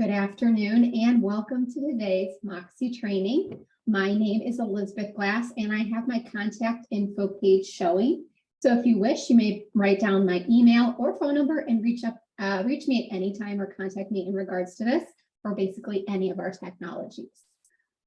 Good afternoon and welcome to today's Moxie training. My name is Elizabeth Glass and I have my contact info page showing. So if you wish, you may write down my email or phone number and reach me at any time or contact me in regards to this or basically any of our technologies.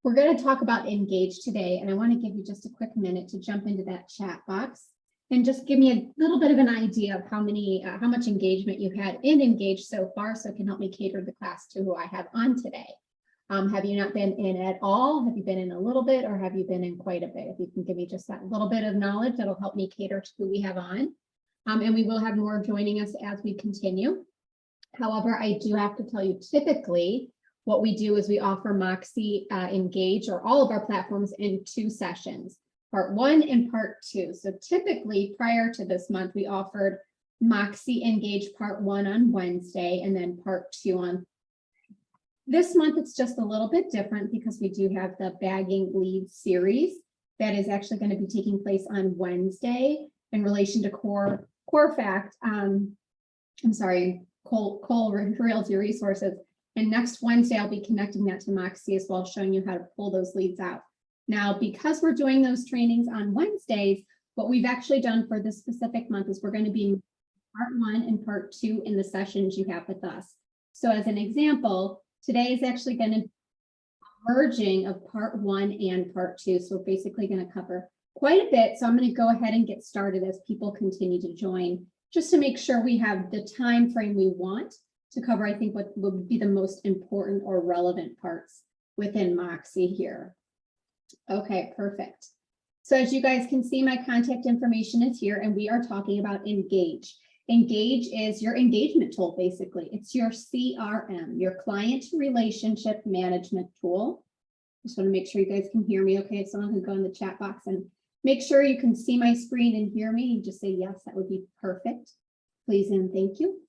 We're going to talk about Engage today, and I want to give you just a quick minute to jump into that chat box and just give me a little bit of an idea of how much engagement you had in Engage so far, so it can help me cater the class to who I have on today. Have you not been in at all? Have you been in a little bit, or have you been in quite a bit? If you can give me just that little bit of knowledge, that'll help me cater to who we have on. And we will have more joining us as we continue. However, I do have to tell you, typically, what we do is we offer Moxie Engage, or all of our platforms, in 2 sessions. Part 1 and part 2. So typically prior to this month, we offered Moxie Engage part 1 on Wednesday and then part 2 on. This month, it's just a little bit different because we do have the bagging leads series that is actually going to be taking place on Wednesday in relation to core fact. Cole Realty Resources. And next Wednesday, I'll be connecting that to Moxie as well, showing you how to pull those leads out. Now, because we're doing those trainings on Wednesdays, what we've actually done for this specific month is we're going to be part 1 and part 2 in the sessions you have with us. So as an example, today is actually going to be a merging of part 1 and part 2. So we're basically going to cover quite a bit. So I'm going to go ahead and get started as people continue to join, just to make sure we have the time frame we want to cover, I think, what would be the most important or relevant parts within Moxie here. Okay, perfect. So as you guys can see, my contact information is here, and we are talking about Engage. Engage is your engagement tool, basically. It's your CRM, your client relationship management tool. Just want to make sure you guys can hear me. Okay, if someone can go in the chat box and make sure you can see my screen and hear me, and just say yes, that would be perfect. Please and thank you.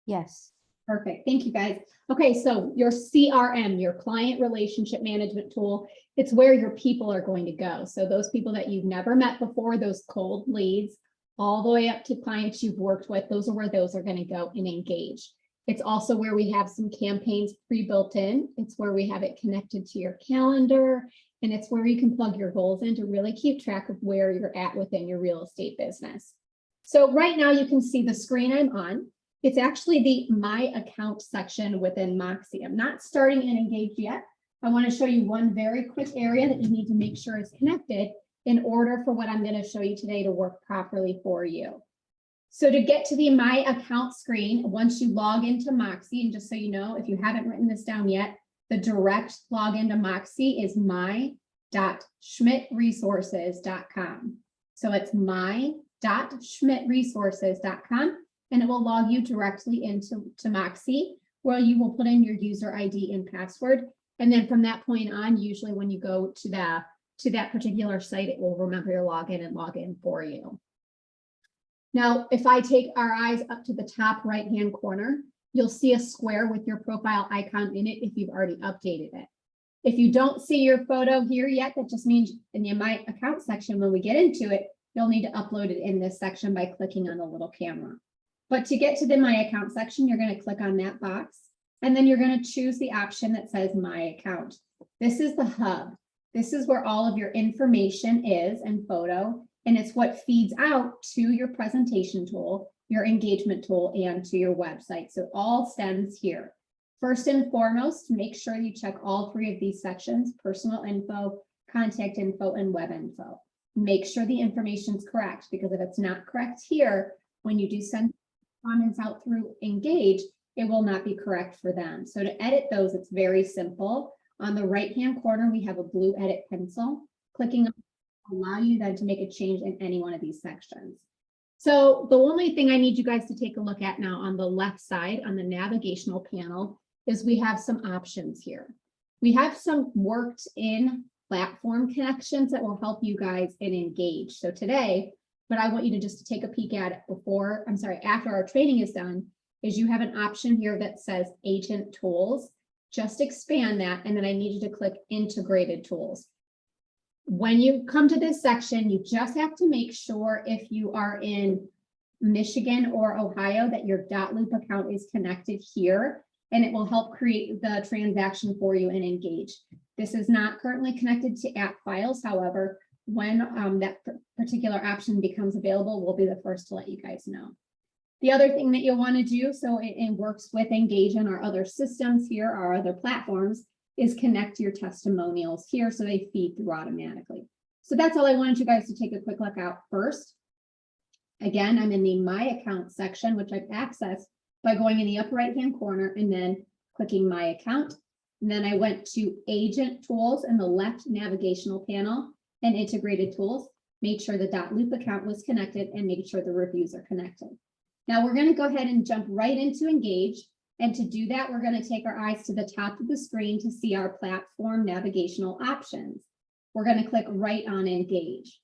Yes. Perfect. Thank you, guys. Okay, so your CRM, your client relationship management tool, it's where your people are going to go. So those people that you've never met before, those cold leads, all the way up to clients you've worked with, those are where those are going to go and Engage. It's also where we have some campaigns pre-built in. It's where we have it connected to your calendar, and it's where you can plug your goals in to really keep track of where you're at within your real estate business. So right now you can see the screen I'm on. It's actually the My Account section within Moxie. I'm not starting in Engage yet. I want to show you one very quick area that you need to make sure is connected in order for what I'm going to show you today to work properly for you. So to get to the My Account screen, once you log into Moxie, and just so you know, if you haven't written this down yet, the direct login to Moxie is my.schmidtresources.com. So it's my.schmidtresources.com. and it will log you directly into Moxie, where you will put in your user ID and password. And then from that point on, usually when you go to that particular site, it will remember your login and log in for you. Now, if I take our eyes up to the top right-hand corner, you'll see a square with your profile icon in it if you've already updated it. If you don't see your photo here yet, that just means in the My Account section, when we get into it, you'll need to upload it in this section by clicking on the little camera. But to get to the My Account section, you're going to click on that box, and then you're going to choose the option that says My Account. This is the hub. This is where all of your information is and photo, and it's what feeds out to your presentation tool, your engagement tool, and to your website. So it all stems here. First and foremost, make sure you check all 3 of these sections: personal info, contact info, and web info. Make sure the information is correct, because if it's not correct here, when you do send comments out through Engage, it will not be correct for them. So to edit those, it's very simple. On the right-hand corner, we have a blue edit pencil. Clicking on it will allow you then to make a change in any one of these sections. So the only thing I need you guys to take a look at now on the left side on the navigational panel is we have some options here. We have some worked in platform connections that will help you guys in Engage. So today, but I want you to just take a peek at it after our training is done, is you have an option here that says Agent Tools. Just expand that, and then I need you to click Integrated Tools. When you come to this section, you just have to make sure if you are in Michigan or Ohio, that your .loop account is connected here, and it will help create the transaction for you in Engage. This is not currently connected to app files. However, when that particular option becomes available, we'll be the first to let you guys know. The other thing that you'll want to do, so it works with Engage and our other systems here, our other platforms, is connect your testimonials here so they feed through automatically. So that's all I wanted you guys to take a quick look at first. Again, I'm in the My Account section, which I've accessed by going in the upper right-hand corner and then clicking My Account. And then I went to Agent Tools in the left navigational panel and Integrated Tools, made sure the .loop account was connected and made sure the reviews are connected. Now we're going to go ahead and jump right into Engage. And to do that, we're going to take our eyes to the top of the screen to see our platform navigational options. We're going to click right on Engage.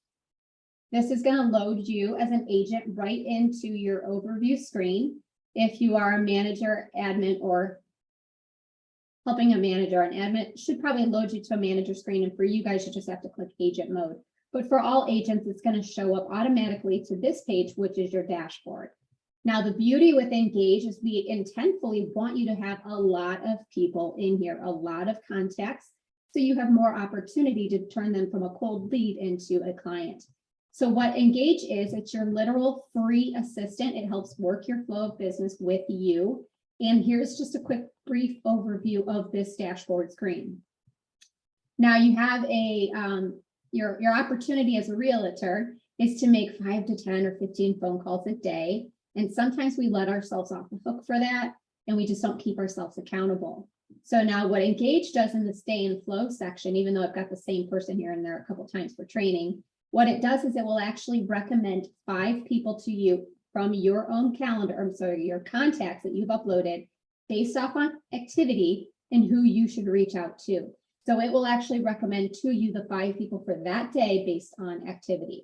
This is going to load you as an agent right into your overview screen. If you are a manager, admin, or helping a manager, an admin should probably load you to a manager screen. And for you guys, you just have to click agent mode. But for all agents, it's going to show up automatically to this page, which is your dashboard. Now, the beauty with Engage is we intentfully want you to have a lot of people in here, a lot of contacts, so you have more opportunity to turn them from a cold lead into a client. So what Engage is, it's your literal free assistant. It helps work your flow of business with you. And here's just a quick brief overview of this dashboard screen. Now you have a, your opportunity as a realtor is to make 5 to 10 or 15 phone calls a day. And sometimes we let ourselves off the hook for that, and we just don't keep ourselves accountable. So now what Engage does in the stay and flow section, even though I've got the same person here and there a couple times for training, what it does is it will actually recommend 5 people to you from your own calendar, I'm sorry, your contacts that you've uploaded based off on activity and who you should reach out to. So it will actually recommend to you the 5 people for that day based on activity.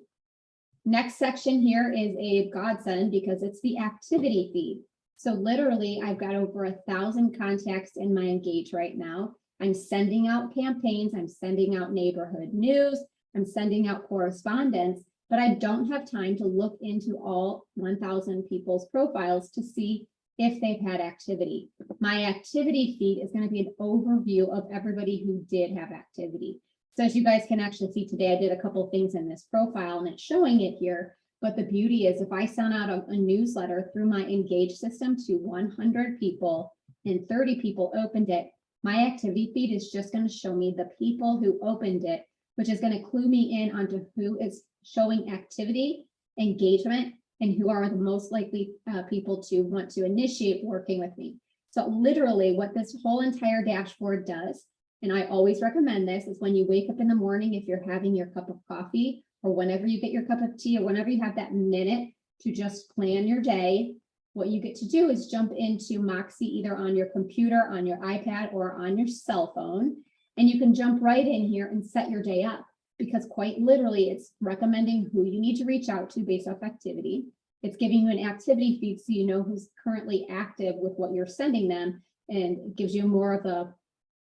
Next section here is a godsend because it's the activity feed. So literally, I've got over 1,000 contacts in my Engage right now. I'm sending out campaigns, I'm sending out neighborhood news, I'm sending out correspondence, but I don't have time to look into all 1,000 people's profiles to see if they've had activity. My activity feed is going to be an overview of everybody who did have activity. So as you guys can actually see today, I did a couple of things in this profile and it's showing it here. But the beauty is if I send out a newsletter through my Engage system to 100 people and 30 people opened it, my activity feed is just going to show me the people who opened it, which is going to clue me in onto who is showing activity, engagement, and who are the most likely people to want to initiate working with me. So literally what this whole entire dashboard does, and I always recommend this, is when you wake up in the morning, if you're having your cup of coffee, or whenever you get your cup of tea, or whenever you have that minute to just plan your day, what you get to do is jump into Moxie either on your computer, on your iPad, or on your cell phone, and you can jump right in here and set your day up, because quite literally it's recommending who you need to reach out to based off activity. It's giving you an activity feed so you know who's currently active with what you're sending them, and it gives you more of a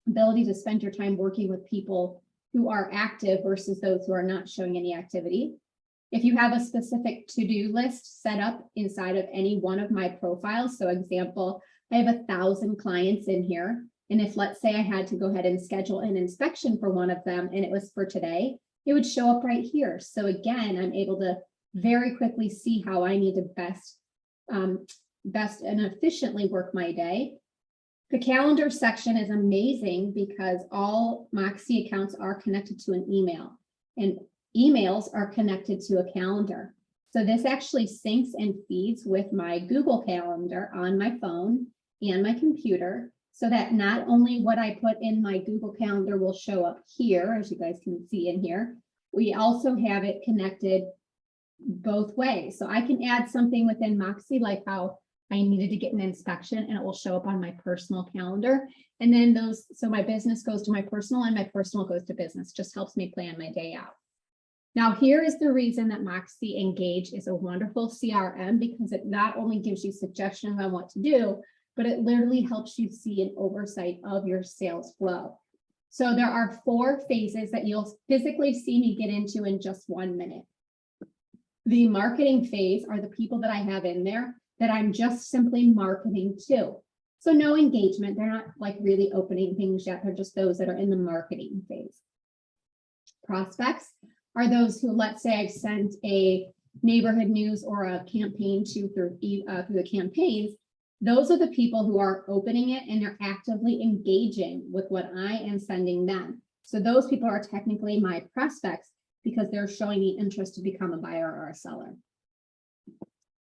ability to spend your time working with people who are active versus those who are not showing any activity. If you have a specific to-do list set up inside of any one of my profiles, so example, I have 1,000 clients in here, and if let's say I had to go ahead and schedule an inspection for one of them and it was for today, it would show up right here. So again, I'm able to very quickly see how I need to best and efficiently work my day. The calendar section is amazing because all Moxie accounts are connected to an email, and emails are connected to a calendar. So this actually syncs and feeds with my Google Calendar on my phone and my computer, so that not only what I put in my Google Calendar will show up here, as you guys can see in here, we also have it connected both ways. So I can add something within Moxie, like how I needed to get an inspection, and it will show up on my personal calendar. And then those, so my business goes to my personal and my personal goes to business, just helps me plan my day out. Now, here is the reason that Moxie Engage is a wonderful CRM, because it not only gives you suggestions on what to do, but it literally helps you see an oversight of your sales flow. So there are 4 phases that you'll physically see me get into in just 1 minute. The marketing phase are the people that I have in there that I'm just simply marketing to. So no engagement. They're not like really opening things yet. They're just those that are in the marketing phase. Prospects are those who, let's say I've sent a neighborhood news or a campaign to through the campaigns. Those are the people who are opening it and they're actively engaging with what I am sending them. So those people are technically my prospects because they're showing me interest to become a buyer or a seller.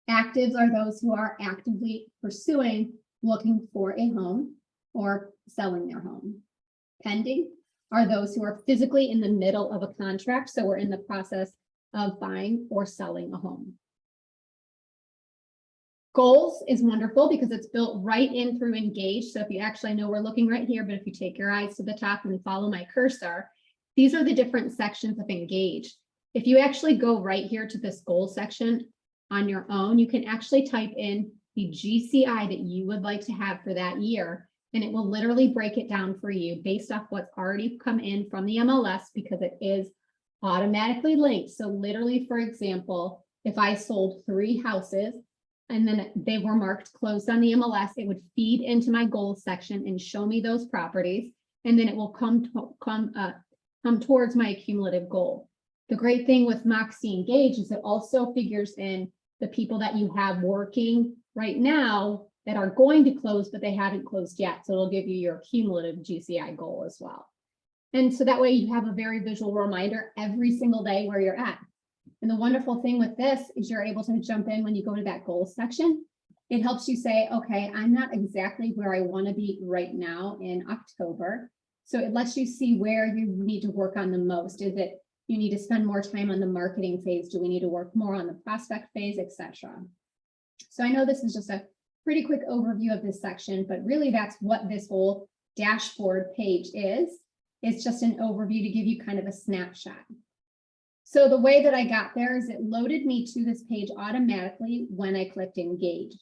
Actives are those who are actively pursuing, looking for a home or selling their home. Pending are those who are physically in the middle of a contract. So we're in the process of buying or selling a home. Goals is wonderful because it's built right in through Engage. So if you actually know, we're looking right here, but if you take your eyes to the top and follow my cursor, these are the different sections of Engage. If you actually go right here to this goal section on your own, you can actually type in the GCI that you would like to have for that year, and it will literally break it down for you based off what's already come in from the MLS because it is automatically linked. So literally, for example, if I sold 3 houses and then they were marked closed on the MLS, it would feed into my goals section and show me those properties, and then it will come towards my cumulative goal. The great thing with Moxie Engage is it also figures in the people that you have working right now that are going to close, but they haven't closed yet. So it'll give you your cumulative GCI goal as well. And so that way you have a very visual reminder every single day where you're at. And the wonderful thing with this is you're able to jump in when you go to that goals section. It helps you say, okay, I'm not exactly where I want to be right now in October. So it lets you see where you need to work on the most. Is it you need to spend more time on the marketing phase? Do we need to work more on the prospect phase, etc.? So I know this is just a pretty quick overview of this section, but really that's what this whole dashboard page is. It's just an overview to give you kind of a snapshot. So the way that I got there is it loaded me to this page automatically when I clicked Engage.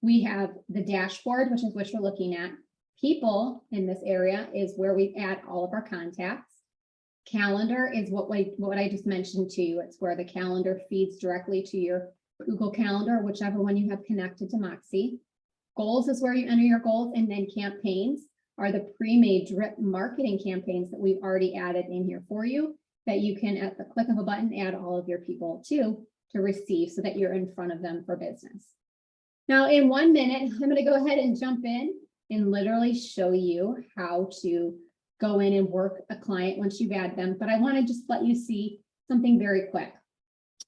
We have the dashboard, which is what we're looking at. People in this area is where we add all of our contacts. Calendar is what I just mentioned to you. It's where the calendar feeds directly to your Google Calendar, whichever one you have connected to Moxie. Goals is where you enter your goals, and then campaigns are the pre-made drip marketing campaigns that we've already added in here for you that you can, at the click of a button, add all of your people to receive so that you're in front of them for business. Now, in 1 minute, I'm going to go ahead and jump in and literally show you how to go in and work a client once you've added them. But I want to just let you see something very quick.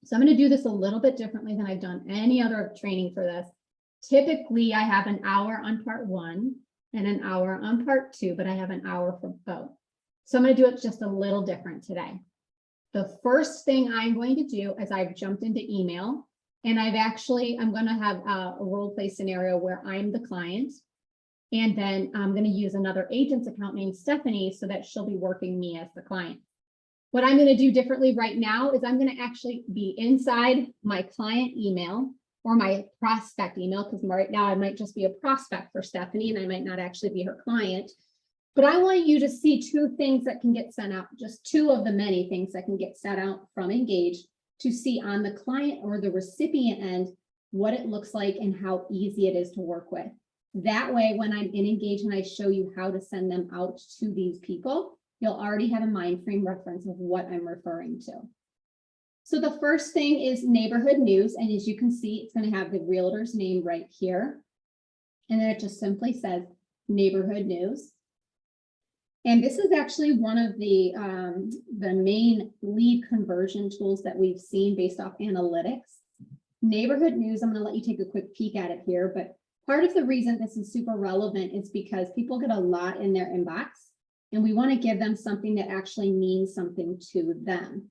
So I'm going to do this a little bit differently than I've done any other training for this. Typically, I have an hour on part 1 and an hour on part 2, but I have an hour for both. So I'm going to do it just a little different today. The first thing I'm going to do is I've jumped into email, and I'm going to have a role play scenario where I'm the client. And then I'm going to use another agent's account named Stephanie so that she'll be working me as the client. What I'm going to do differently right now is I'm going to actually be inside my client email or my prospect email, because right now I might just be a prospect for Stephanie and I might not actually be her client. But I want you to see 2 things that can get sent out, just 2 of the many things that can get sent out from Engage to see on the client or the recipient end what it looks like and how easy it is to work with. That way, when I'm in Engage and I show you how to send them out to these people, you'll already have a mind frame reference of what I'm referring to. So the first thing is neighborhood news. And as you can see, it's going to have the realtor's name right here. And then it just simply says neighborhood news. And this is actually one of the main lead conversion tools that we've seen based off analytics. Neighborhood news, I'm going to let you take a quick peek at it here, but part of the reason this is super relevant is because people get a lot in their inbox, and we want to give them something that actually means something to them.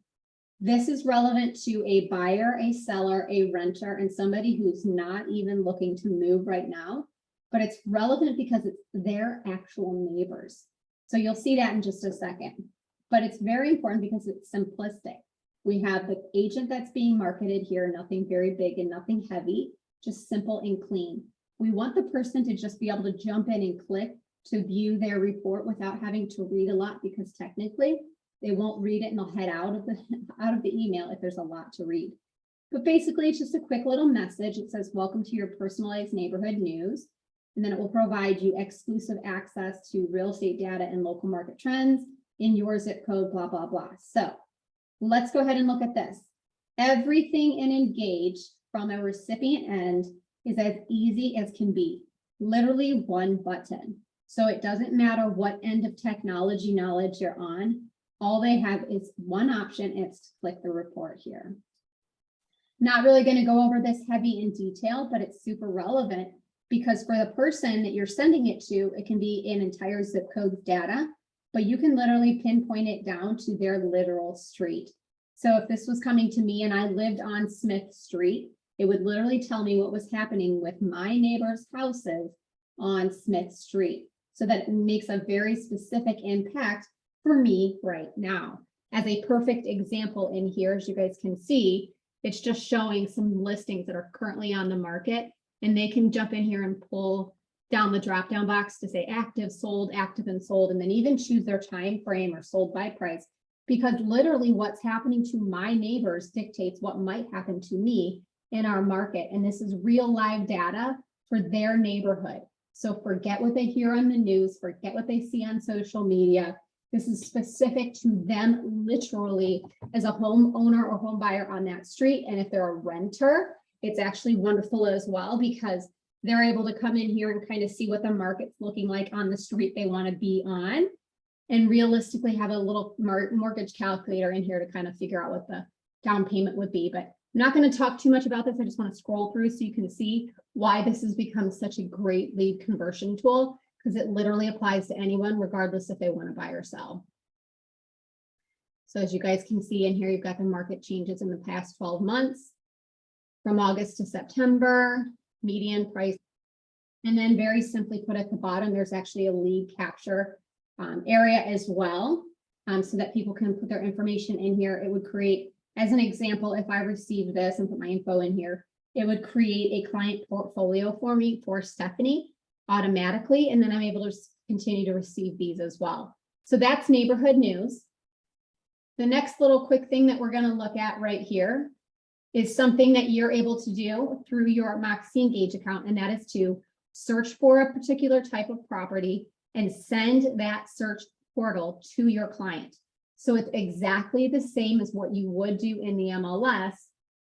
This is relevant to a buyer, a seller, a renter, and somebody who's not even looking to move right now, but it's relevant because it's their actual neighbors. So you'll see that in just a second, but it's very important because it's simplistic. We have the agent that's being marketed here, nothing very big and nothing heavy, just simple and clean. We want the person to just be able to jump in and click to view their report without having to read a lot, because technically they won't read it and they'll head out of the email if there's a lot to read. But basically, it's just a quick little message. It says, welcome to your personalized neighborhood news. And then it will provide you exclusive access to real estate data and local market trends in your zip code, blah, blah, blah. So let's go ahead and look at this. Everything in Engage from a recipient end is as easy as can be. Literally one button. So it doesn't matter what end of technology knowledge you're on. All they have is one option. It's to click the report here. Not really going to go over this heavy in detail, but it's super relevant because for the person that you're sending it to, it can be an entire zip code data, but you can literally pinpoint it down to their literal street. So if this was coming to me and I lived on Smith Street, it would literally tell me what was happening with my neighbors' houses on Smith Street. So that it makes a very specific impact for me right now. As a perfect example in here, as you guys can see, it's just showing some listings that are currently on the market, and they can jump in here and pull down the drop-down box to say active, sold, active, and sold, and then even choose their time frame or sold by price, because literally what's happening to my neighbors dictates what might happen to me in our market. And this is real live data for their neighborhood. So forget what they hear on the news, forget what they see on social media. This is specific to them literally as a homeowner or home buyer on that street. And if they're a renter, it's actually wonderful as well because they're able to come in here and kind of see what the market's looking like on the street they want to be on, and realistically have a little mortgage calculator in here to kind of figure out what the down payment would be. But I'm not going to talk too much about this. I just want to scroll through so you can see why this has become such a great lead conversion tool, because it literally applies to anyone, regardless if they want to buy or sell. So as you guys can see in here, you've got the market changes in the past 12 months from August to September, median price. And then very simply put at the bottom, there's actually a lead capture area as well, so that people can put their information in here. It would create, as an example, if I received this and put my info in here, it would create a client portfolio for me, for Stephanie, automatically, and then I'm able to continue to receive these as well. So that's neighborhood news. The next little quick thing that we're going to look at right here is something that you're able to do through your Moxie Engage account, and that is to search for a particular type of property and send that search portal to your client. So it's exactly the same as what you would do in the MLS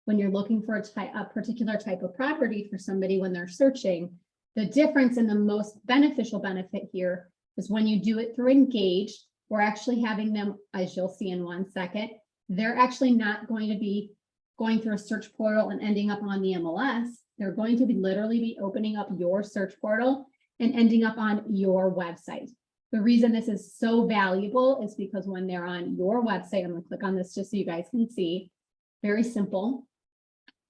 when you're looking for a particular type of property for somebody when they're searching. The difference and the most beneficial benefit here is when you do it through Engage, we're actually having them, as you'll see in 1 second, they're actually not going to be going through a search portal and ending up on the MLS. They're going to be literally be opening up your search portal and ending up on your website. The reason this is so valuable is because when they're on your website, I'm going to click on this just so you guys can see, very simple.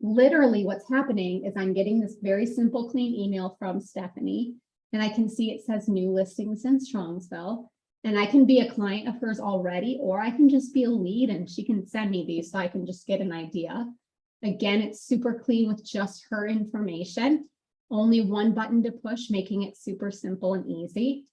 Literally what's happening is I'm getting this very simple, clean email from Stephanie, and I can see it says new listings in Strongsville, and I can be a client of hers already, or I can just be a lead and she can send me these so I can just get an idea. Again, it's super clean with just her information, only one button to push, making it super simple and easy.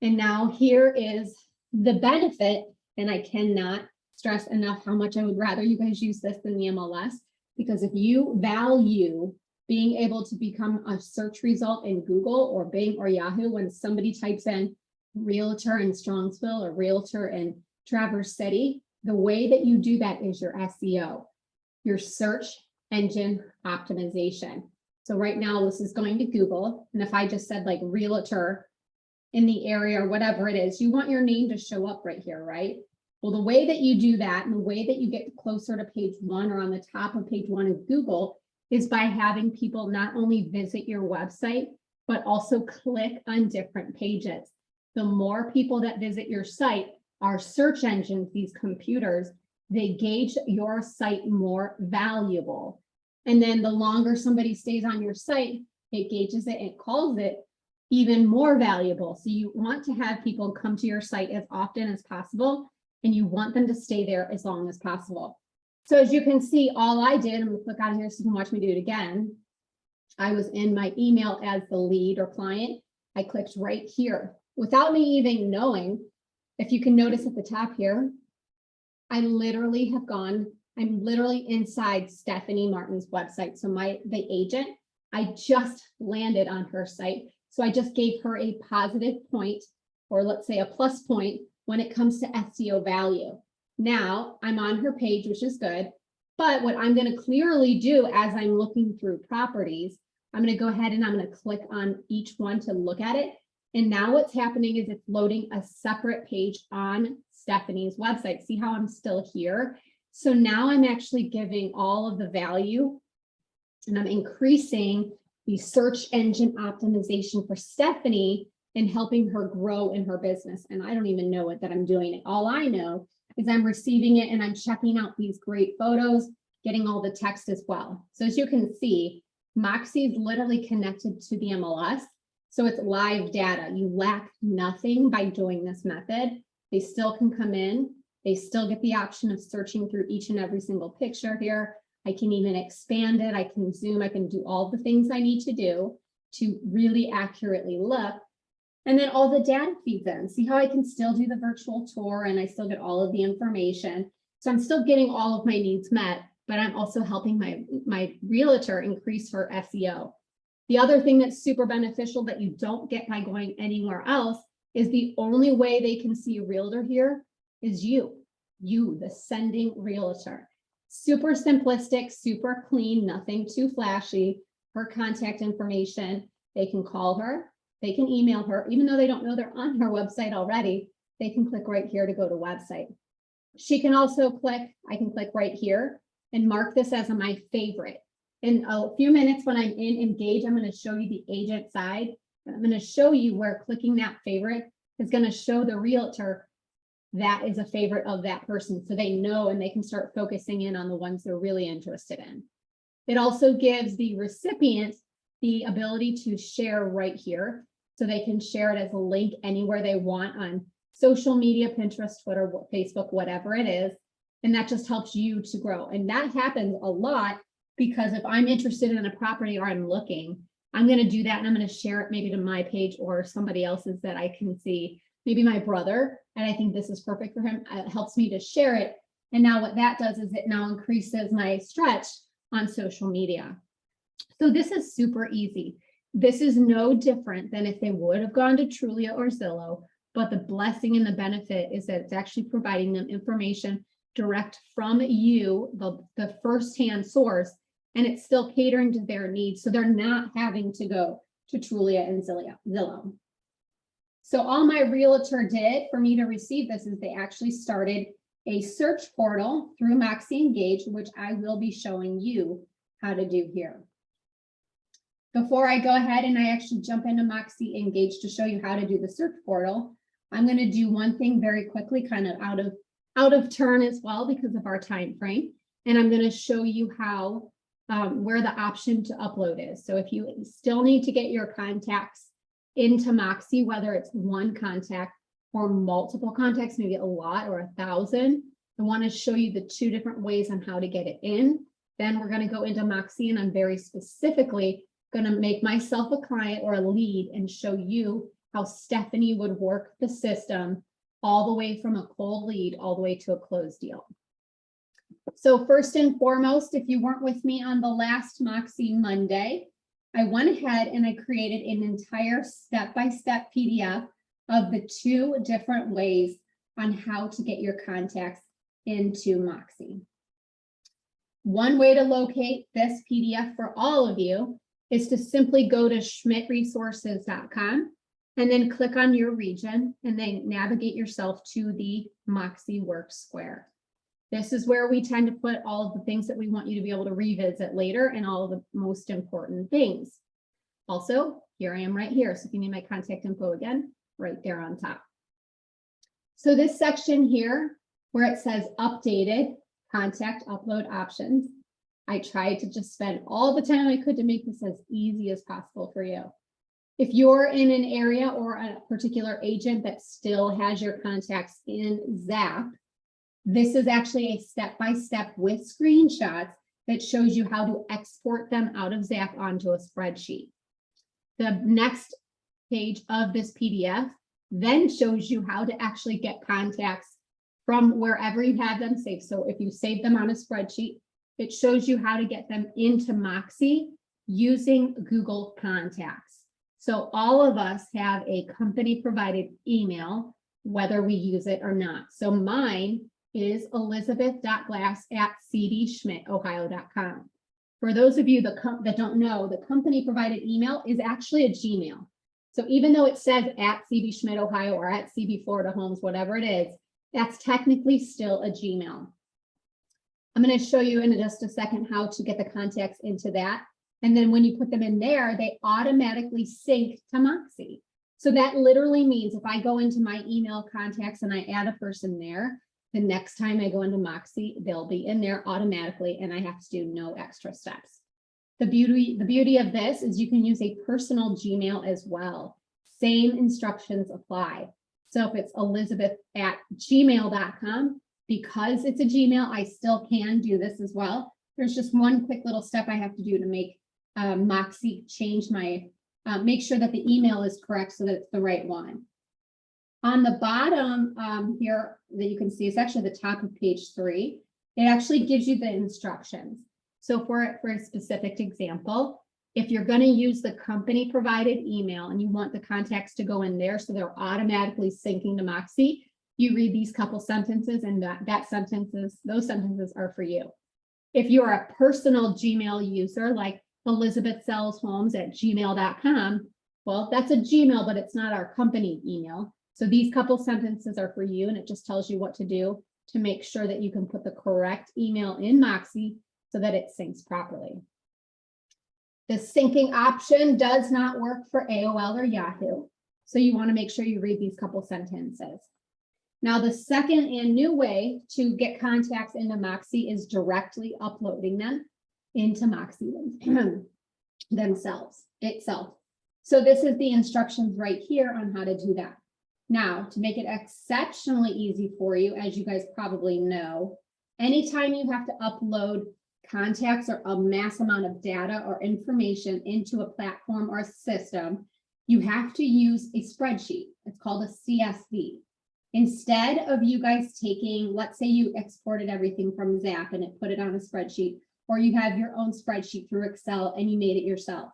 And now here is the benefit, and I cannot stress enough how much I would rather you guys use this than the MLS, because if you value being able to become a search result in Google or Bing or Yahoo, when somebody types in realtor in Strongsville or realtor in Traverse City, the way that you do that is your SEO, your search engine optimization. So right now this is going to Google, and if I just said like realtor in the area or whatever it is, you want your name to show up right here, right? Well, the way that you do that and the way that you get closer to page 1 or on the top of page 1 of Google is by having people not only visit your website, but also click on different pages. The more people that visit your site, our search engines, these computers, they gauge your site more valuable. And then the longer somebody stays on your site, it gauges it, it calls it even more valuable. So you want to have people come to your site as often as possible, and you want them to stay there as long as possible. So as you can see, all I did, I'm going to click on here so you can watch me do it again. I was in my email as the lead or client. I clicked right here without me even knowing. If you can notice at the top here, I literally have gone, I'm literally inside Stephanie Martin's website. So the agent, I just landed on her site. So I just gave her a positive point, or let's say a plus point when it comes to SEO value. Now I'm on her page, which is good. But what I'm going to clearly do as I'm looking through properties, I'm going to go ahead and I'm going to click on each one to look at it. And now what's happening is it's loading a separate page on Stephanie's website. See how I'm still here? So now I'm actually giving all of the value and I'm increasing the search engine optimization for Stephanie and helping her grow in her business. And I don't even know that I'm doing it. All I know is I'm receiving it and I'm checking out these great photos, getting all the text as well. So as you can see, Moxie is literally connected to the MLS. So it's live data. You lack nothing by doing this method. They still can come in. They still get the option of searching through each and every single picture here. I can even expand it. I can zoom. I can do all the things I need to do to really accurately look. And then all the data feeds in. See how I can still do the virtual tour and I still get all of the information. So I'm still getting all of my needs met, but I'm also helping my realtor increase her SEO. The other thing that's super beneficial that you don't get by going anywhere else is the only way they can see a realtor here is you, the sending realtor. Super simplistic, super clean, nothing too flashy. Her contact information, they can call her, they can email her, even though they don't know they're on her website already, they can click right here to go to website. She can also click, I can click right here and mark this as my favorite. In a few minutes when I'm in Engage, I'm going to show you the agent side. And I'm going to show you where clicking that favorite is going to show the realtor that is a favorite of that person. So they know and they can start focusing in on the ones they're really interested in. It also gives the recipient the ability to share right here. So they can share it as a link anywhere they want on social media, Pinterest, Twitter, Facebook, whatever it is. And that just helps you to grow. And that happens a lot because if I'm interested in a property or I'm looking, I'm going to do that and I'm going to share it maybe to my page or somebody else's that I can see, maybe my brother. And I think this is perfect for him. It helps me to share it. And now what that does is it now increases my stretch on social media. So this is super easy. This is no different than if they would have gone to Trulia or Zillow, but the blessing and the benefit is that it's actually providing them information direct from you, the firsthand source, and it's still catering to their needs. So they're not having to go to Trulia and Zillow. So all my realtor did for me to receive this is they actually started a search portal through Moxie Engage, which I will be showing you how to do here. Before I go ahead and I actually jump into Moxie Engage to show you how to do the search portal, I'm going to do one thing very quickly, kind of out of turn as well because of our time frame. And I'm going to show you how where the option to upload is. So if you still need to get your contacts into Moxie, whether it's one contact or multiple contacts, maybe a lot or 1,000, I want to show you the two different ways on how to get it in. Then we're going to go into Moxie and I'm very specifically going to make myself a client or a lead and show you how Stephanie would work the system all the way from a cold lead all the way to a closed deal. So first and foremost, if you weren't with me on the last Moxie Monday, I went ahead and I created an entire step-by-step PDF of the two different ways on how to get your contacts into Moxie. One way to locate this PDF for all of you is to simply go to schmidtresources.com and then click on your region and then navigate yourself to the Moxie Work Square. This is where we tend to put all of the things that we want you to be able to revisit later and all of the most important things. Also, here I am right here. So if you need my contact info again, right there on top. So this section here, where it says updated contact upload options, I tried to just spend all the time I could to make this as easy as possible for you. If you're in an area or a particular agent that still has your contacts in Zap, this is actually a step-by-step with screenshots that shows you how to export them out of Zap onto a spreadsheet. The next page of this PDF then shows you how to actually get contacts from wherever you have them saved. So if you save them on a spreadsheet, it shows you how to get them into Moxie using Google Contacts. So all of us have a company provided email, whether we use it or not. So mine is elizabeth.glass@cdschmidtohio.com. For those of you that don't know, the company provided email is actually a Gmail. So even though it says @CB Schmidt Ohio or @CB Florida Homes, whatever it is, that's technically still a Gmail. I'm going to show you in just a second how to get the contacts into that. And then when you put them in there, they automatically sync to Moxie. So that literally means if I go into my email contacts and I add a person there, the next time I go into Moxie, they'll be in there automatically and I have to do no extra steps. The beauty of this is you can use a personal Gmail as well. Same instructions apply. So if it's elizabeth@gmail.com, because it's a Gmail, I still can do this as well. There's just one quick little step I have to do to make Moxie change my, make sure that the email is correct so that it's the right one. On the bottom here that you can see, it's actually the top of page 3. It actually gives you the instructions. So for a specific example, if you're going to use the company provided email and you want the contacts to go in there so they're automatically syncing to Moxie, you read these couple sentences and those sentences are for you. If you're a personal Gmail user like elizabethsellshomes@gmail.com, well, that's a Gmail, but it's not our company email. So these couple sentences are for you, and it just tells you what to do to make sure that you can put the correct email in Moxie so that it syncs properly. The syncing option does not work for AOL or Yahoo. So you want to make sure you read these couple sentences. Now, the second and new way to get contacts into Moxie is directly uploading them into Moxie itself. So this is the instructions right here on how to do that. Now, to make it exceptionally easy for you, as you guys probably know, anytime you have to upload contacts or a mass amount of data or information into a platform or a system, you have to use a spreadsheet. It's called a CSV. Instead of you guys taking, let's say you exported everything from Zap and it put it on a spreadsheet, or you have your own spreadsheet through Excel and you made it yourself.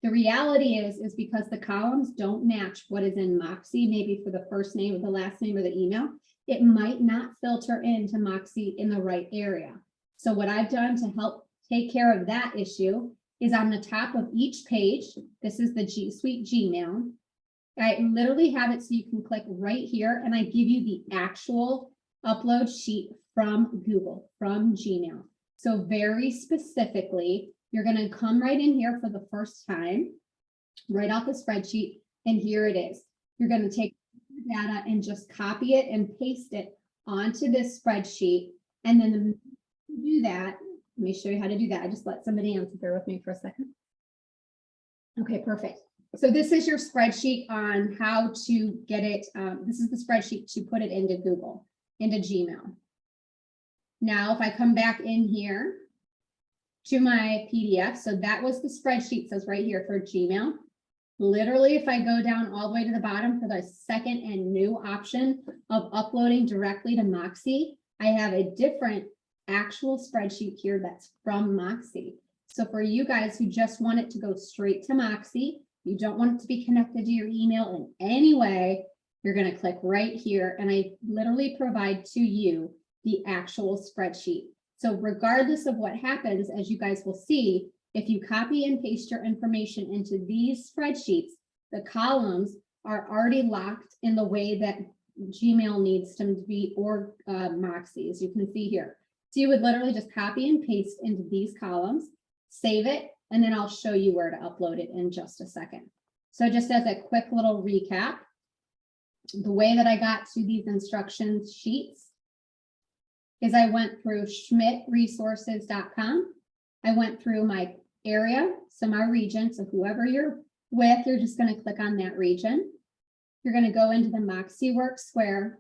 The reality is because the columns don't match what is in Moxie, maybe for the first name or the last name or the email, it might not filter into Moxie in the right area. So what I've done to help take care of that issue is on the top of each page, this is the G Suite Gmail. I literally have it so you can click right here and I give you the actual upload sheet from Google, from Gmail. So very specifically, you're going to come right in here for the first time, right off the spreadsheet, and here it is. You're going to take the data and just copy it and paste it onto this spreadsheet. And then to do that, let me show you how to do that. I just let somebody answer. Bear with me for a second. Okay, perfect. So this is your spreadsheet on how to get it. This is the spreadsheet to put it into Google, into Gmail. Now, if I come back in here to my PDF, so that was the spreadsheet, says right here for Gmail. Literally, if I go down all the way to the bottom for the second and new option of uploading directly to Moxie, I have a different actual spreadsheet here that's from Moxie. So for you guys who just want it to go straight to Moxie, you don't want it to be connected to your email in any way, you're going to click right here and I literally provide to you the actual spreadsheet. So regardless of what happens, as you guys will see, if you copy and paste your information into these spreadsheets, the columns are already locked in the way that Gmail needs them to be, or Moxie, as you can see here. So you would literally just copy and paste into these columns, save it, and then I'll show you where to upload it in just a second. So just as a quick little recap, the way that I got to these instruction sheets is I went through schmidtresources.com. I went through my area, so my region. So whoever you're with, you're just going to click on that region. You're going to go into the Moxie Work Square.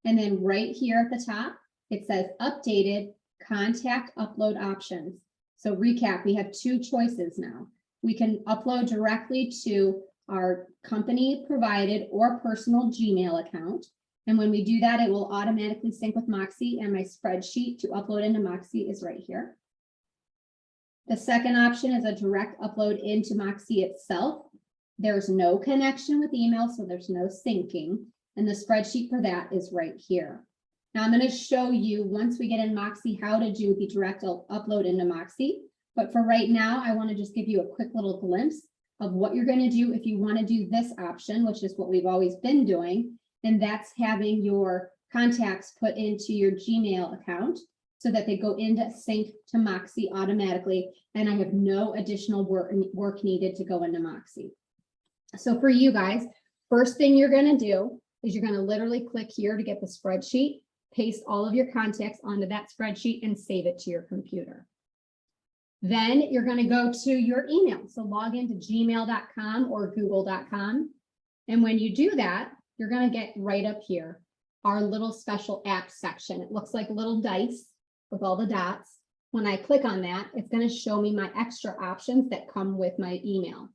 And then right here at the top, it says updated contact upload options. So recap, we have two choices now. We can upload directly to our company provided or personal Gmail account. And when we do that, it will automatically sync with Moxie, and my spreadsheet to upload into Moxie is right here. The second option is a direct upload into Moxie itself. There's no connection with email, so there's no syncing. And the spreadsheet for that is right here. Now I'm going to show you once we get in Moxie how to do the direct upload into Moxie. But for right now, I want to just give you a quick little glimpse of what you're going to do if you want to do this option, which is what we've always been doing. And that's having your contacts put into your Gmail account so that they go into sync to Moxie automatically. And I have no additional work needed to go into Moxie. So for you guys, first thing you're going to do is you're going to literally click here to get the spreadsheet, paste all of your contacts onto that spreadsheet and save it to your computer. Then you're going to go to your email. So log into gmail.com or google.com. And when you do that, you're going to get right up here, our little special app section. It looks like little dice with all the dots. When I click on that, it's going to show me my extra options that come with my email.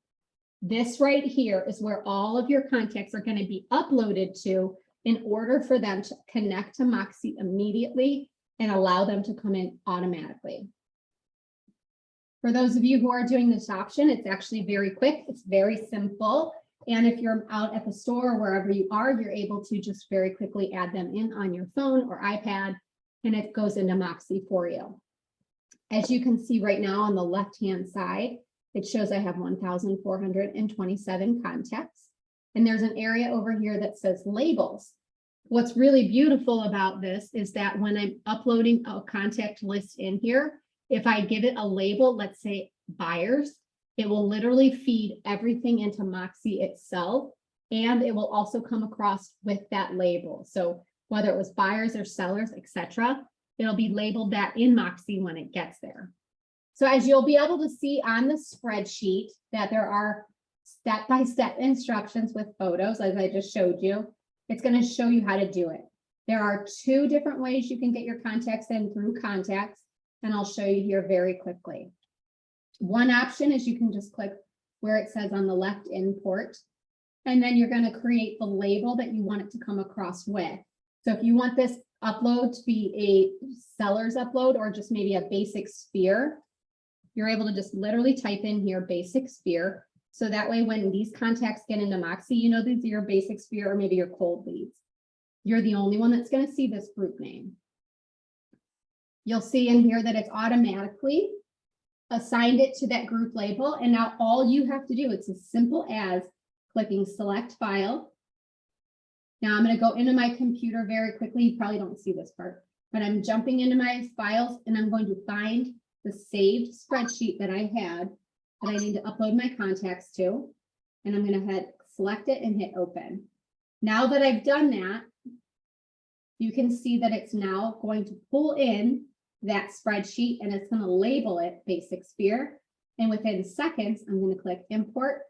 This right here is where all of your contacts are going to be uploaded to in order for them to connect to Moxie immediately and allow them to come in automatically. For those of you who are doing this option, it's actually very quick. It's very simple. And if you're out at the store or wherever you are, you're able to just very quickly add them in on your phone or iPad, and it goes into Moxie for you. As you can see right now on the left-hand side, it shows I have 1,427 contacts. And there's an area over here that says labels. What's really beautiful about this is that when I'm uploading a contact list in here, if I give it a label, let's say buyers, it will literally feed everything into Moxie itself, and it will also come across with that label. So whether it was buyers or sellers, etc., it'll be labeled that in Moxie when it gets there. So as you'll be able to see on the spreadsheet that there are step-by-step instructions with photos, as I just showed you, it's going to show you how to do it. There are 2 different ways you can get your contacts in through contacts, and I'll show you here very quickly. One option is you can just click where it says on the left import, and then you're going to create the label that you want it to come across with. So if you want this upload to be a seller's upload or just maybe a basic sphere, you're able to just literally type in here basic sphere. So that way, when these contacts get into Moxie, you know these are your basic sphere or maybe your cold leads. You're the only one that's going to see this group name. You'll see in here that it's automatically assigned it to that group label. And now all you have to do, it's as simple as clicking select file. Now I'm going to go into my computer very quickly. You probably don't see this part, but I'm jumping into my files and I'm going to find the saved spreadsheet that I had that I need to upload my contacts to. And I'm going to select it and hit open. Now that I've done that, you can see that it's now going to pull in that spreadsheet and it's going to label it basic sphere. And within seconds, I'm going to click import.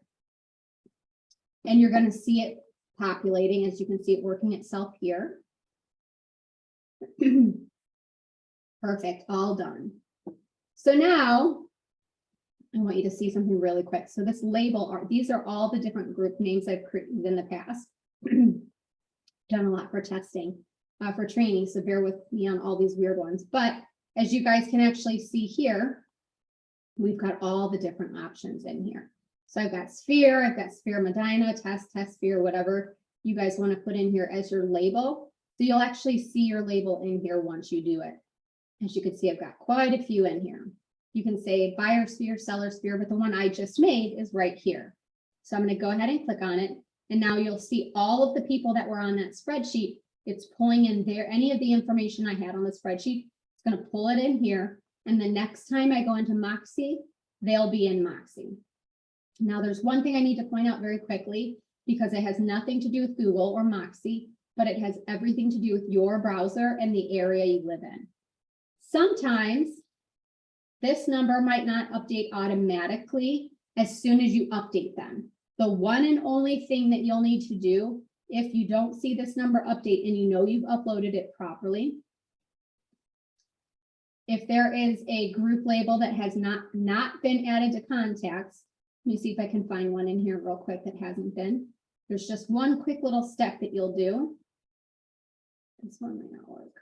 And you're going to see it populating, as you can see it working itself here. Perfect, all done. So now I want you to see something really quick. So this label, these are all the different group names I've created in the past. Done a lot for testing, for training, so bear with me on all these weird ones. But as you guys can actually see here, we've got all the different options in here. So I've got sphere, I've got sphere Medina, test sphere, whatever you guys want to put in here as your label. So you'll actually see your label in here once you do it. As you can see, I've got quite a few in here. You can say buyer sphere, seller sphere, but the one I just made is right here. So I'm going to go ahead and click on it. And now you'll see all of the people that were on that spreadsheet. It's pulling in there any of the information I had on the spreadsheet. It's going to pull it in here. And the next time I go into Moxie, they'll be in Moxie. Now, there's one thing I need to point out very quickly, because it has nothing to do with Google or Moxie, but it has everything to do with your browser and the area you live in. Sometimes this number might not update automatically as soon as you update them. The one and only thing that you'll need to do if you don't see this number update and you know you've uploaded it properly, if there is a group label that has not been added to contacts, let me see if I can find one in here real quick that hasn't been. There's just one quick little step that you'll do. This one might not work.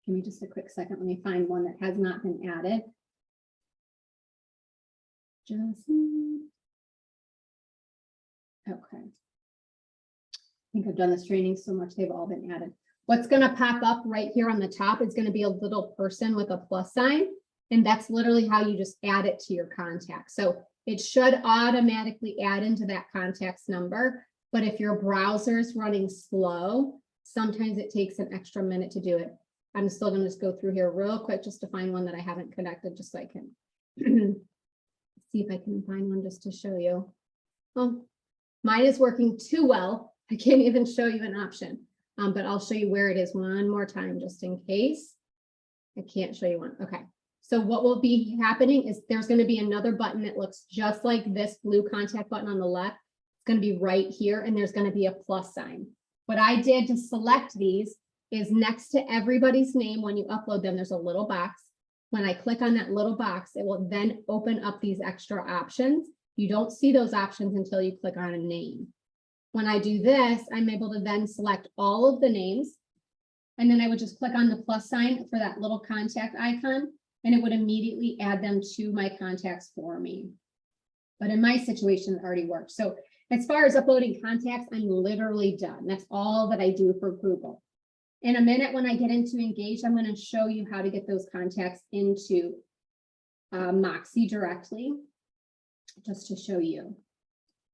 Give me just a quick second. Let me find one that has not been added. Okay. I think I've done this training so much, they've all been added. What's going to pop up right here on the top is going to be a little person with a plus sign. And that's literally how you just add it to your contact. So it should automatically add into that contact's number. But if your browser is running slow, sometimes it takes an extra minute to do it. I'm still going to just go through here real quick just to find one that I haven't connected, just so I can see if I can find one just to show you. Oh, mine is working too well. I can't even show you an option, but I'll show you where it is one more time, just in case. I can't show you one. Okay. So what will be happening is there's going to be another button that looks just like this blue contact button on the left. It's going to be right here, and there's going to be a plus sign. What I did to select these is next to everybody's name, when you upload them, there's a little box. When I click on that little box, it will then open up these extra options. You don't see those options until you click on a name. When I do this, I'm able to then select all of the names, and then I would just click on the plus sign for that little contact icon, and it would immediately add them to my contacts for me. But in my situation, it already worked. So as far as uploading contacts, I'm literally done. That's all that I do for Google. In a minute, when I get into Engage, I'm going to show you how to get those contacts into Moxie directly, just to show you.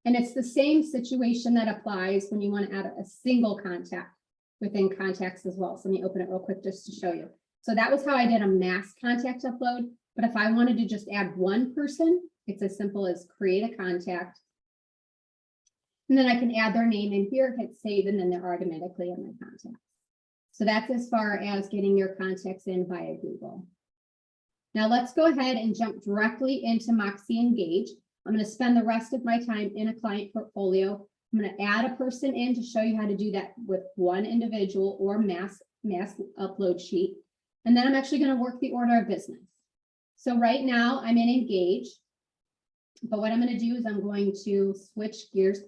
And it's the same situation that applies when you want to add a single contact within contacts as well. So let me open it real quick just to show you. So that was how I did a mass contact upload. But if I wanted to just add one person, it's as simple as create a contact. And then I can add their name in here, hit save, and then they're automatically in my contacts. So that's as far as getting your contacts in via Google. Now let's go ahead and jump directly into Moxie Engage. I'm going to spend the rest of my time in a client portfolio. I'm going to add a person in to show you how to do that with one individual or mass upload sheet. And then I'm actually going to work the order of business. So right now I'm in Engage, but what I'm going to do is I'm going to switch gears.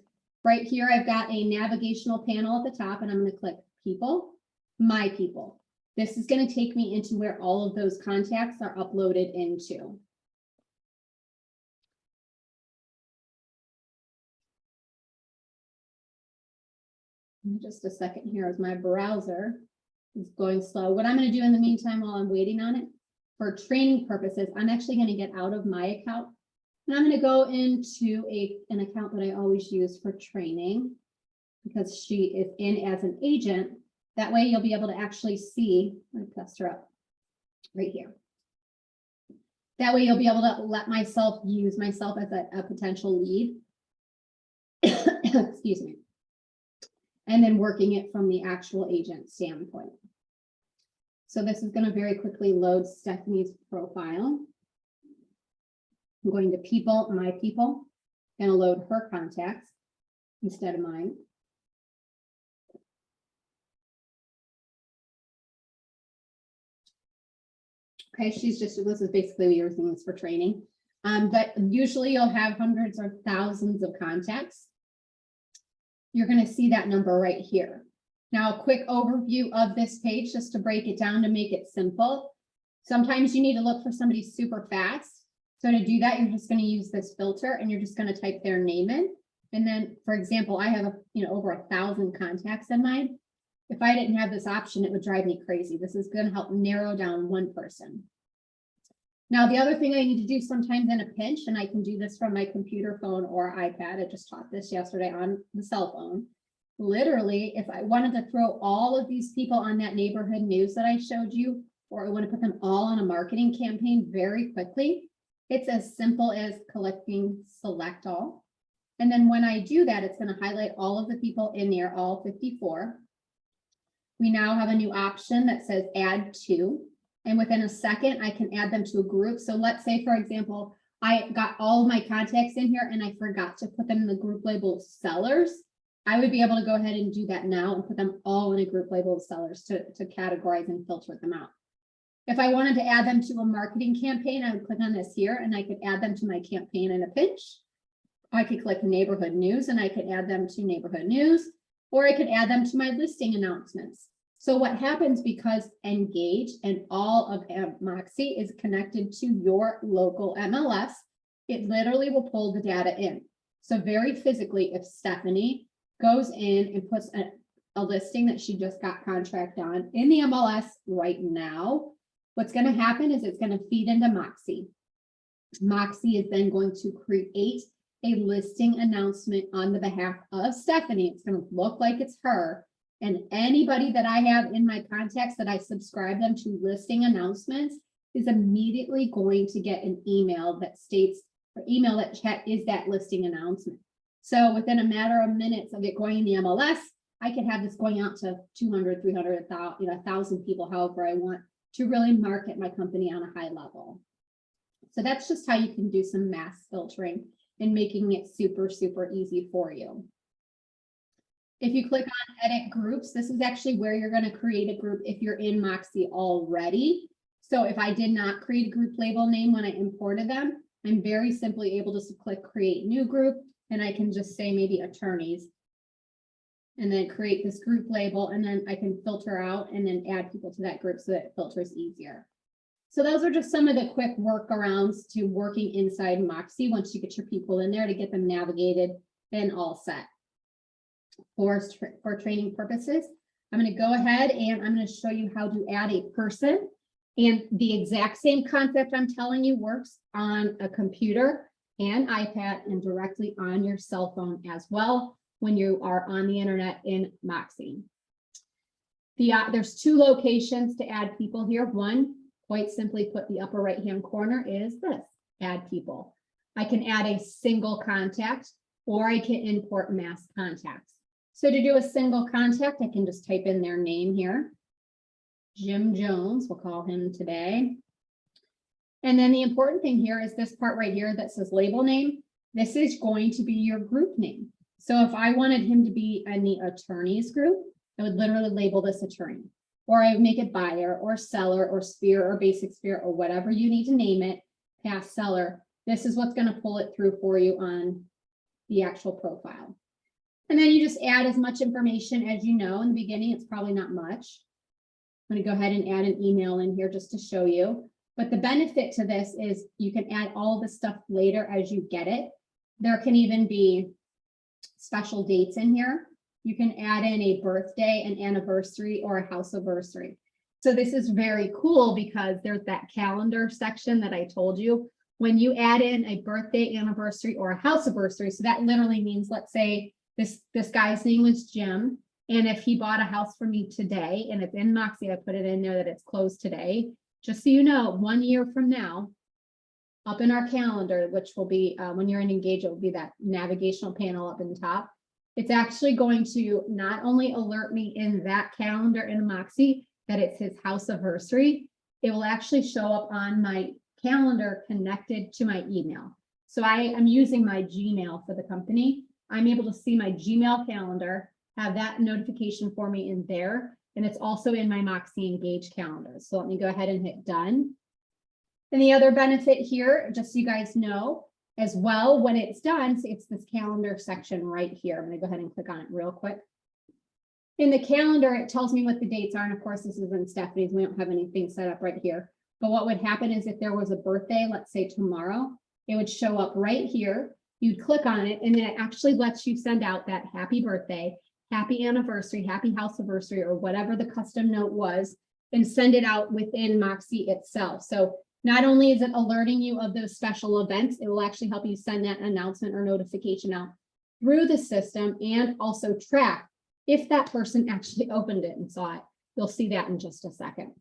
Right here, I've got a navigational panel at the top, and I'm going to click People, My People. This is going to take me into where all of those contacts are uploaded into. Just a second here as my browser is going slow. What I'm going to do in the meantime while I'm waiting on it, for training purposes, I'm actually going to get out of my account. And I'm going to go into an account that I always use for training, because she is in as an agent. That way you'll be able to actually see, let me test her up right here. That way you'll be able to let myself use myself as a potential lead. Excuse me. And then working it from the actual agent standpoint. So this is going to very quickly load Stephanie's profile. I'm going to People, My People, going to load her contacts instead of mine. Okay, this is basically using this for training. But usually you'll have hundreds or thousands of contacts. You're going to see that number right here. Now, a quick overview of this page, just to break it down to make it simple. Sometimes you need to look for somebody super fast. So to do that, you're just going to use this filter, and you're just going to type their name in. And then, for example, I have over 1,000 contacts in mine. If I didn't have this option, it would drive me crazy. This is going to help narrow down one person. Now, the other thing I need to do sometimes in a pinch, and I can do this from my computer, phone, or iPad. I just taught this yesterday on the cell phone. Literally, if I wanted to throw all of these people on that neighborhood news that I showed you, or I want to put them all on a marketing campaign very quickly, it's as simple as clicking select all. And then when I do that, it's going to highlight all of the people in there, all 54. We now have a new option that says add to. And within a second, I can add them to a group. So let's say, for example, I got all of my contacts in here and I forgot to put them in the group label sellers. I would be able to go ahead and do that now and put them all in a group label of sellers to categorize and filter them out. If I wanted to add them to a marketing campaign, I would click on this here and I could add them to my campaign in a pinch. I could click neighborhood news and I could add them to neighborhood news. or I could add them to my listing announcements. So what happens, because Engage and all of Moxie is connected to your local MLS, it literally will pull the data in. So very physically, if Stephanie goes in and puts a listing that she just got contract on in the MLS right now, what's going to happen is it's going to feed into Moxie. Moxie is then going to create a listing announcement on the behalf of Stephanie. It's going to look like it's her. And anybody that I have in my contacts that I subscribe them to listing announcements is immediately going to get an email that states, or email that chat is that listing announcement. So within a matter of minutes of it going in the MLS, I can have this going out to 200, 300, 1,000 people, however I want to really market my company on a high level. So that's just how you can do some mass filtering and making it super, super easy for you. If you click on edit groups, this is actually where you're going to create a group if you're in Moxie already. So if I did not create a group label name when I imported them, I'm very simply able to click create new group, and I can just say maybe attorneys, and then create this group label, and then I can filter out and then add people to that group so that it filters easier. So those are just some of the quick workarounds to working inside Moxie once you get your people in there to get them navigated and all set. For training purposes, I'm going to go ahead and I'm going to show you how to add a person. And the exact same concept I'm telling you works on a computer and iPad and directly on your cell phone as well when you are on the internet in Moxie. There's two locations to add people here. One, quite simply put, the upper right-hand corner is this, add people. I can add a single contact or I can import mass contacts. So to do a single contact, I can just type in their name here. Jim Jones, we'll call him today. And then the important thing here is this part right here that says label name. This is going to be your group name. So if I wanted him to be in the attorneys group, I would literally label this attorney, or I would make it buyer or seller or sphere or basic sphere or whatever you need to name it, past seller. This is what's going to pull it through for you on the actual profile. And then you just add as much information as you know. In the beginning, it's probably not much. I'm going to go ahead and add an email in here just to show you. But the benefit to this is you can add all the stuff later as you get it. There can even be special dates in here. You can add in a birthday, an anniversary, or a house anniversary. So this is very cool because there's that calendar section that I told you. When you add in a birthday, anniversary, or a house anniversary, so that literally means, let's say this guy's name was Jim, and if he bought a house for me today, and it's in Moxie, I put it in there that it's closed today, just so you know, 1 year from now, up in our calendar, which will be, when you're in Engage, it will be that navigational panel up in top. It's actually going to not only alert me in that calendar in Moxie that it's his house anniversary, it will actually show up on my calendar connected to my email. So I am using my Gmail for the company. I'm able to see my Gmail calendar, have that notification for me in there, and it's also in my Moxie Engage calendar. So let me go ahead and hit done. And the other benefit here, just so you guys know as well, when it's done, so it's this calendar section right here. I'm going to go ahead and click on it real quick. In the calendar, it tells me what the dates are. And of course, this is in Stephanie's. We don't have anything set up right here. But what would happen is if there was a birthday, let's say tomorrow, it would show up right here. You'd click on it, and then it actually lets you send out that happy birthday, happy anniversary, happy house anniversary, or whatever the custom note was, and send it out within Moxie itself. So not only is it alerting you of those special events, it will actually help you send that announcement or notification out through the system and also track if that person actually opened it and saw it. You'll see that in just a second.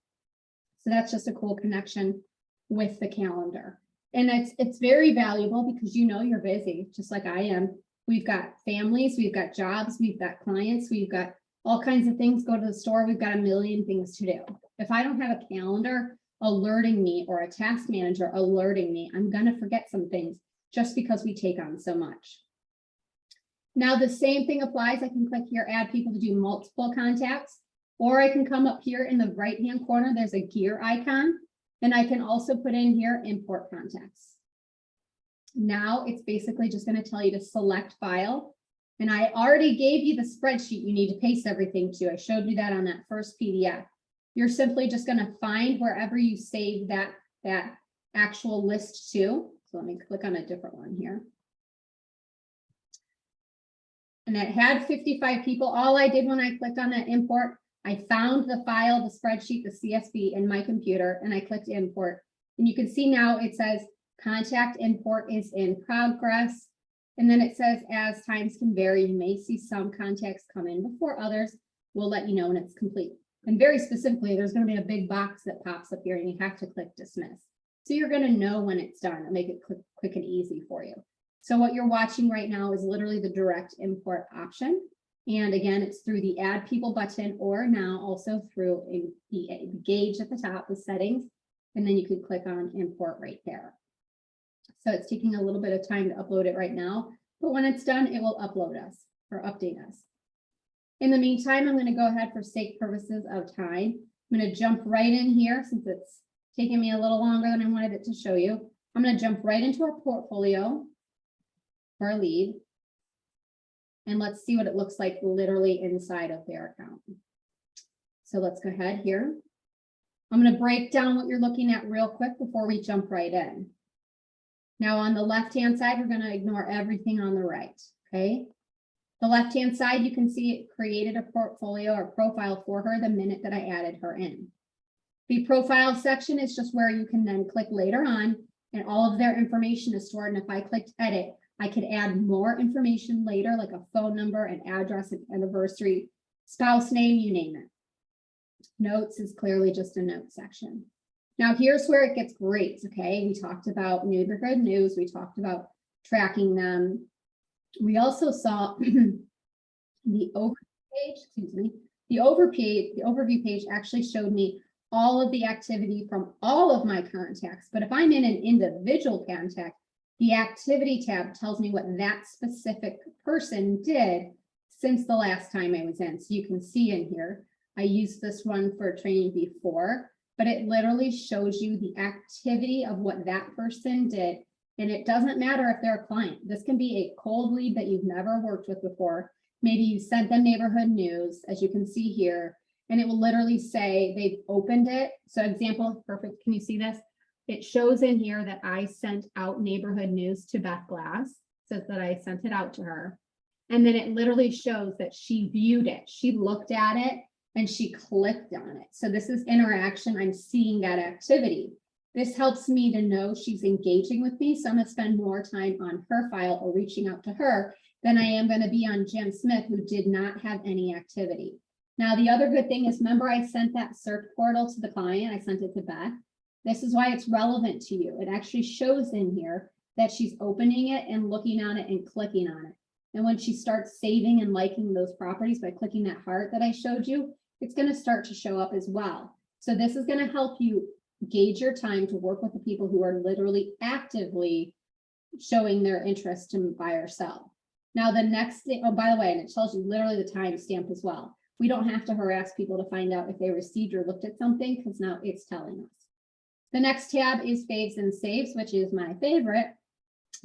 So that's just a cool connection with the calendar. And it's very valuable because you know you're busy, just like I am. We've got families, we've got jobs, we've got clients, we've got all kinds of things. Go to the store, we've got a million things to do. If I don't have a calendar alerting me or a task manager alerting me, I'm going to forget some things just because we take on so much. Now the same thing applies. I can click here, add people to do multiple contacts, or I can come up here in the right-hand corner, there's a gear icon, and I can also put in here import contacts. Now it's basically just going to tell you to select file And I already gave you the spreadsheet you need to paste everything to. I showed you that on that first PDF. You're simply just going to find wherever you save that actual list to. So let me click on a different one here. And it had 55 people. All I did when I clicked on that import, I found the file, the spreadsheet, the CSV in my computer, and I clicked import. And you can see now it says contact import is in progress. And then it says, as times can vary, you may see some contacts come in before others. We'll let you know when it's complete. And very specifically, there's going to be a big box that pops up here and you have to click dismiss. So you're going to know when it's done and make it quick and easy for you. So what you're watching right now is literally the direct import option. And again, it's through the add people button, or now also through the Engage at the top, the settings. And then you can click on import right there. So it's taking a little bit of time to upload it right now, but when it's done, it will upload us or update us. In the meantime, I'm going to go ahead, for sake purposes of time, I'm going to jump right in here since it's taking me a little longer than I wanted it to show you. I'm going to jump right into our portfolio, our lead, and let's see what it looks like literally inside of their account. So let's go ahead here. I'm going to break down what you're looking at real quick before we jump right in. Now on the left-hand side, we're going to ignore everything on the right, okay? The left-hand side, you can see it created a portfolio or profile for her the minute that I added her in. The profile section is just where you can then click later on and all of their information is stored. And if I clicked edit, I could add more information later, like a phone number, an address, an anniversary, spouse name, you name it. Notes is clearly just a note section. Now here's where it gets great, okay? We talked about neighborhood news. We talked about tracking them. We also saw the overview page, the overview page actually showed me all of the activity from all of my contacts. But if I'm in an individual contact, the activity tab tells me what that specific person did since the last time I was in. So you can see in here, I used this one for training before, but it literally shows you the activity of what that person did. And it doesn't matter if they're a client. This can be a cold lead that you've never worked with before. Maybe you sent them neighborhood news, as you can see here, and it will literally say they've opened it. So example, perfect. Can you see this? It shows in here that I sent out neighborhood news to Beth Glass. It says that I sent it out to her. And then it literally shows that she viewed it. She looked at it and she clicked on it. So this is interaction. I'm seeing that activity. This helps me to know she's engaging with me. So I'm going to spend more time on her file or reaching out to her than I am going to be on Jim Smith, who did not have any activity. Now, the other good thing is, remember, I sent that search portal to the client. I sent it to Beth. This is why it's relevant to you. It actually shows in here that she's opening it and looking on it and clicking on it. And when she starts saving and liking those properties by clicking that heart that I showed you, it's going to start to show up as well. So this is going to help you gauge your time to work with the people who are literally actively showing their interest to buy or sell. Now, the next thing, oh, by the way, and it tells you literally the timestamp as well. We don't have to harass people to find out if they received or looked at something, because now it's telling us. The next tab is faves and saves, which is my favorite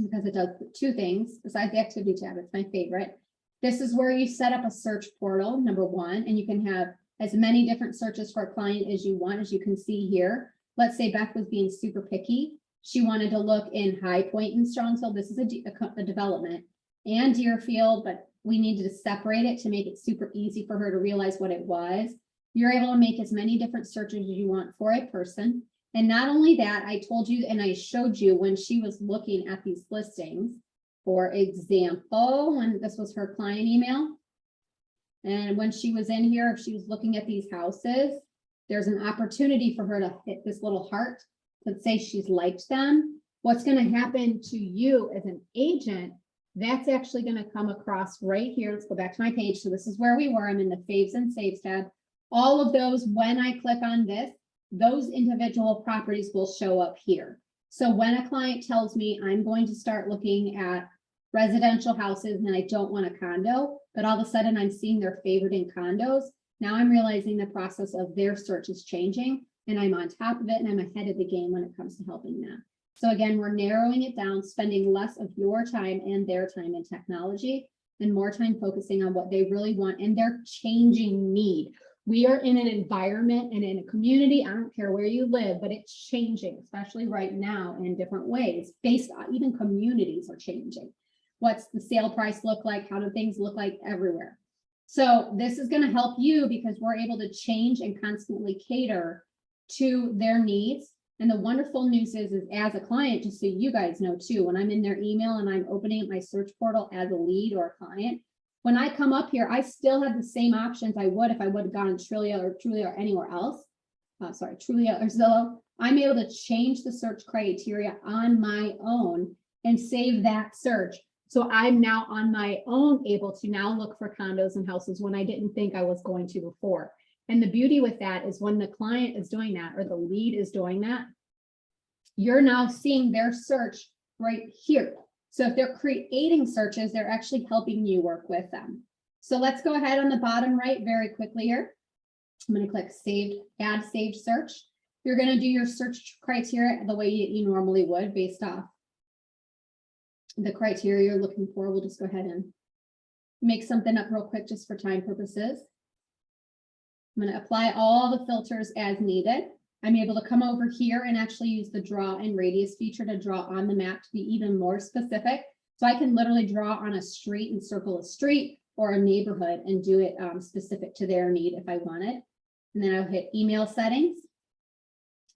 because it does two things besides the activity tab. It's my favorite. This is where you set up a search portal, number one, and you can have as many different searches for a client as you want, as you can see here. Let's say Beth was being super picky. She wanted to look in High Point and Strongsville. This is a development, and Deerfield, but we needed to separate it to make it super easy for her to realize what it was. You're able to make as many different searches as you want for a person. And not only that, I told you and I showed you when she was looking at these listings, for example, when this was her client email, and when she was in here, if she was looking at these houses, there's an opportunity for her to hit this little heart. Let's say she's liked them. What's going to happen to you as an agent, that's actually going to come across right here. Let's go back to my page. So this is where we were. I'm in the faves and saves tab. All of those, when I click on this, those individual properties will show up here. So when a client tells me I'm going to start looking at residential houses and I don't want a condo, but all of a sudden I'm seeing they're favored in condos, now I'm realizing the process of their search is changing and I'm on top of it and I'm ahead of the game when it comes to helping them. So again, we're narrowing it down, spending less of your time and their time in technology. and more time focusing on what they really want and their changing need. We are in an environment and in a community, I don't care where you live, but it's changing, especially right now in different ways, based on even communities are changing. What's the sale price look like? How do things look like everywhere? So this is going to help you because we're able to change and constantly cater to their needs. And the wonderful news is as a client, just so you guys know too, when I'm in their email and I'm opening up my search portal as a lead or a client, when I come up here, I still have the same options I would if I would have gone to Trulia or anywhere else. Trulia or Zillow. I'm able to change the search criteria on my own and save that search. So I'm now on my own able to now look for condos and houses when I didn't think I was going to before. And the beauty with that is when the client is doing that or the lead is doing that, you're now seeing their search right here. So if they're creating searches, they're actually helping you work with them. So let's go ahead on the bottom right very quickly here. I'm going to click saved, add saved search. You're going to do your search criteria the way you normally would based off the criteria you're looking for. We'll just go ahead and make something up real quick just for time purposes. I'm going to apply all the filters as needed. I'm able to come over here and actually use the draw and radius feature to draw on the map to be even more specific. So I can literally draw on a street and circle a street or a neighborhood and do it specific to their need if I want it. And then I'll hit email settings.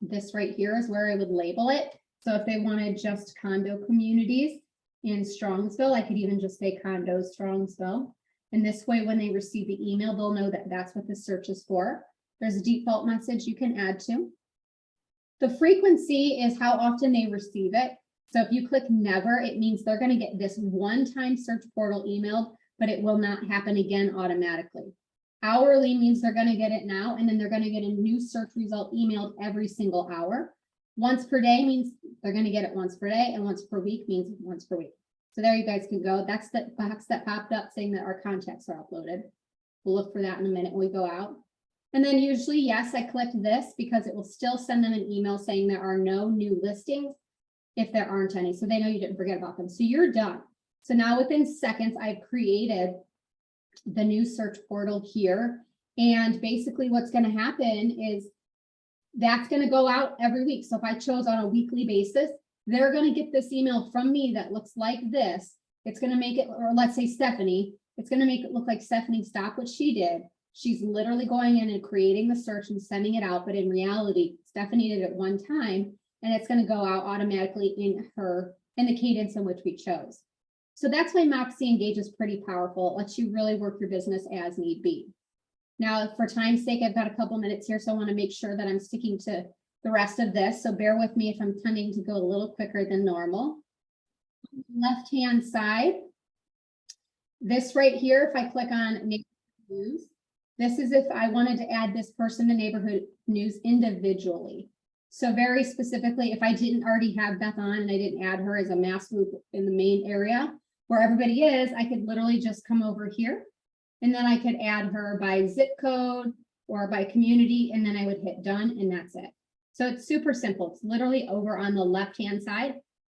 This right here is where I would label it. So if they wanted just condo communities in Strongsville, I could even just say condos Strongsville. And this way, when they receive the email, they'll know that that's what the search is for. There's a default message you can add to. The frequency is how often they receive it. So if you click never, it means they're going to get this one-time search portal emailed, but it will not happen again automatically. Hourly means they're going to get it now, and then they're going to get a new search result emailed every single hour. Once per day means they're going to get it once per day, and once per week means once per week. So there you guys can go. That's the box that popped up saying that our contacts are uploaded. We'll look for that in a minute when we go out. And then usually, yes, I click this because it will still send them an email saying there are no new listings if there aren't any. So they know you didn't forget about them. So you're done. So now within seconds, I've created the new search portal here. And basically what's going to happen is that's going to go out every week. So if I chose on a weekly basis, they're going to get this email from me that looks like this. It's going to make it, or let's say Stephanie, it's going to make it look like Stephanie stopped what she did. She's literally going in and creating the search and sending it out. But in reality, Stephanie did it one time, and it's going to go out automatically in the cadence in which we chose. So that's why Moxie Engage is pretty powerful. It lets you really work your business as need be. Now, for time's sake, I've got a couple minutes here, so I want to make sure that I'm sticking to the rest of this. So bear with me if I'm tending to go a little quicker than normal. Left-hand side, this right here, if I click on neighborhood news, this is if I wanted to add this person to neighborhood news individually. So very specifically, if I didn't already have Beth on and I didn't add her as a mass group in the main area where everybody is, I could literally just come over here and then I could add her by zip code or by community, and then I would hit done, and that's it. So it's super simple. It's literally over on the left-hand side,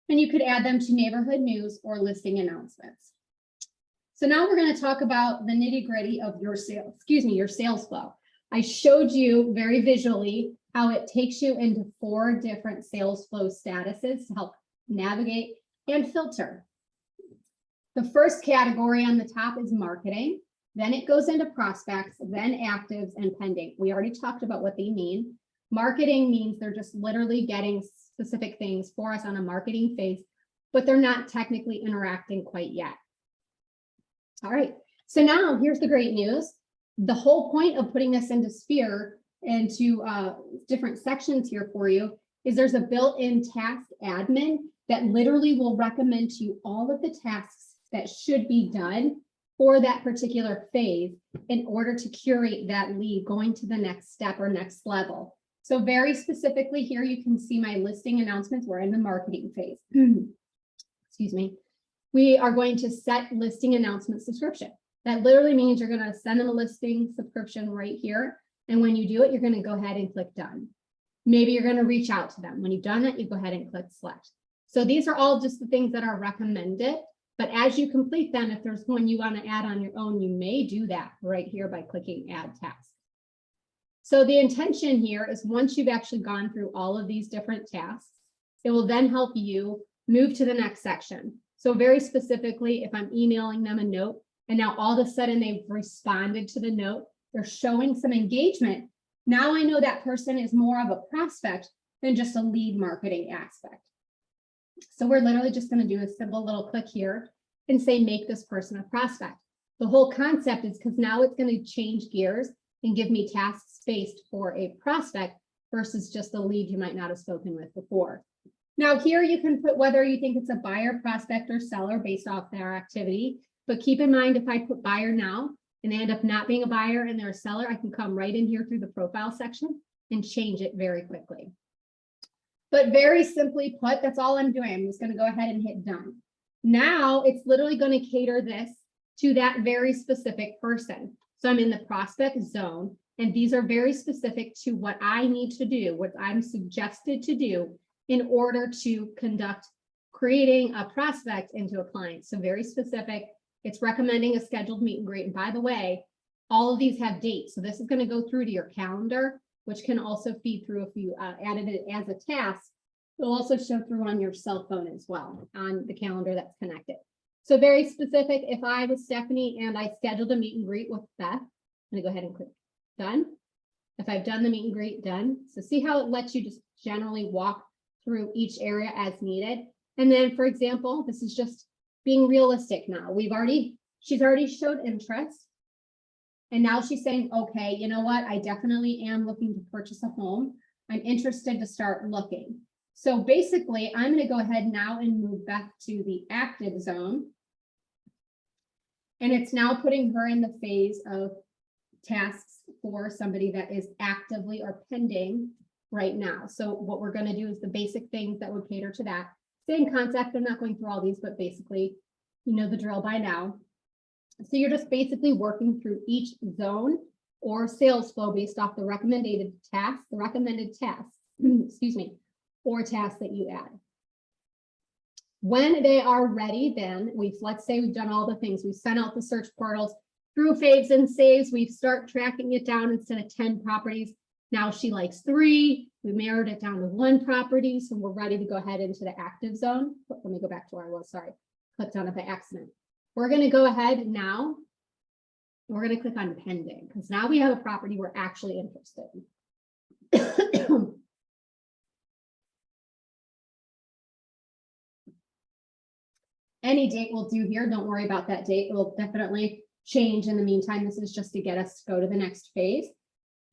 and you could add them to neighborhood news or listing announcements. So now we're going to talk about the nitty-gritty of your sales flow. I showed you very visually how it takes you into 4 different sales flow statuses to help navigate and filter. The first category on the top is marketing. Then it goes into prospects, then actives and pending. We already talked about what they mean. Marketing means they're just literally getting specific things for us on a marketing phase, but they're not technically interacting quite yet. All right, so now here's the great news. The whole point of putting this into Sphere, into different sections here for you, is there's a built-in task admin that literally will recommend to you all of the tasks that should be done for that particular phase in order to curate that lead going to the next step or next level. So very specifically here, you can see my listing announcements. We're in the marketing phase. Excuse me. We are going to set listing announcement subscription. That literally means you're going to send them a listing subscription right here. And when you do it, you're going to go ahead and click done. Maybe you're going to reach out to them. When you've done that, you go ahead and click select. So these are all just the things that are recommended But as you complete them, if there's one you want to add on your own, you may do that right here by clicking add task. So the intention here is once you've actually gone through all of these different tasks, it will then help you move to the next section. So very specifically, if I'm emailing them a note and now all of a sudden they've responded to the note, they're showing some engagement. Now I know that person is more of a prospect than just a lead marketing aspect. So we're literally just going to do a simple little click here and say, make this person a prospect. The whole concept is because now it's going to change gears and give me tasks based for a prospect versus just a lead you might not have spoken with before. Now here you can put whether you think it's a buyer, prospect, or seller based off their activity. But keep in mind, if I put buyer now and they end up not being a buyer and they're a seller, I can come right in here through the profile section and change it very quickly. But very simply put, that's all I'm doing. I'm just going to go ahead and hit done. Now it's literally going to cater this to that very specific person. So I'm in the prospect zone, and these are very specific to what I need to do, what I'm suggested to do in order to conduct creating a prospect into a client. So very specific. It's recommending a scheduled meet and greet. And by the way, all of these have dates. So this is going to go through to your calendar, which can also feed through if you added it as a task. It'll also show through on your cell phone as well on the calendar that's connected. So very specific. If I was Stephanie and I scheduled a meet and greet with Beth, I'm going to go ahead and click done. If I've done the meet and greet, done. So see how it lets you just generally walk through each area as needed. And then, for example, this is just being realistic now. She's already showed interest. And now she's saying, okay, you know what? I definitely am looking to purchase a home. I'm interested to start looking. So basically, I'm going to go ahead now and move back to the active zone. And it's now putting her in the phase of tasks for somebody that is actively or pending right now. So what we're going to do is the basic things that would cater to that. Same concept. I'm not going through all these, but basically, you know the drill by now. So you're just basically working through each zone or sales flow based off the recommended tasks, excuse me, or tasks that you add. When they are ready, then let's say we've done all the things. We've sent out the search portals through faves and saves. We start tracking it down instead of 10 properties. Now she likes 3. We narrowed it down to 1 property. So we're ready to go ahead into the active zone. Let me go back to where I was, sorry. Clicked on it by accident. We're going to go ahead now. We're going to click on pending because now we have a property we're actually interested in. Any date will do here. Don't worry about that date. It will definitely change in the meantime. This is just to get us to go to the next phase.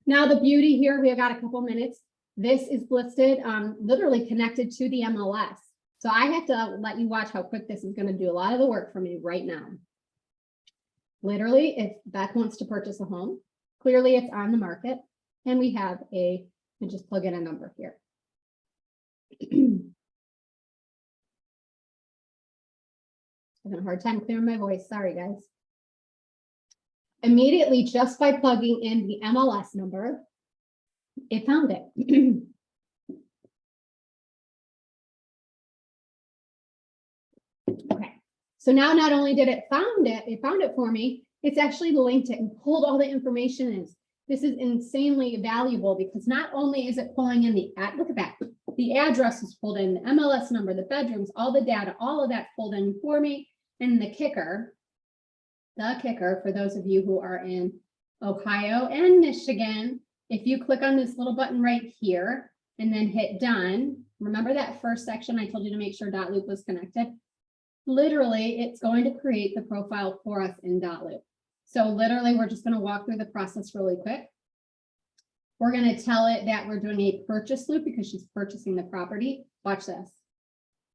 Now the beauty here, we have got a couple minutes. This is listed, literally connected to the MLS. So I have to let you watch how quick this is going to do a lot of the work for me right now. Literally, if Beth wants to purchase a home, clearly it's on the market, and we have and just plug in a number here. Having a hard time clearing my voice. Sorry, guys. Immediately, just by plugging in the MLS number, it found it. Okay, so now not only did it found it for me, it's actually linked it and pulled all the information in. This is insanely valuable because not only is it pulling in look at that, the address is pulled in, the MLS number, the bedrooms, all the data, all of that pulled in for me. And the kicker for those of you who are in Ohio and Michigan, if you click on this little button right here and then hit done, remember that first section I told you to make sure .loop was connected? Literally, it's going to create the profile for us in .loop. So literally, we're just going to walk through the process really quick. We're going to tell it that we're doing a purchase loop because she's purchasing the property. Watch this.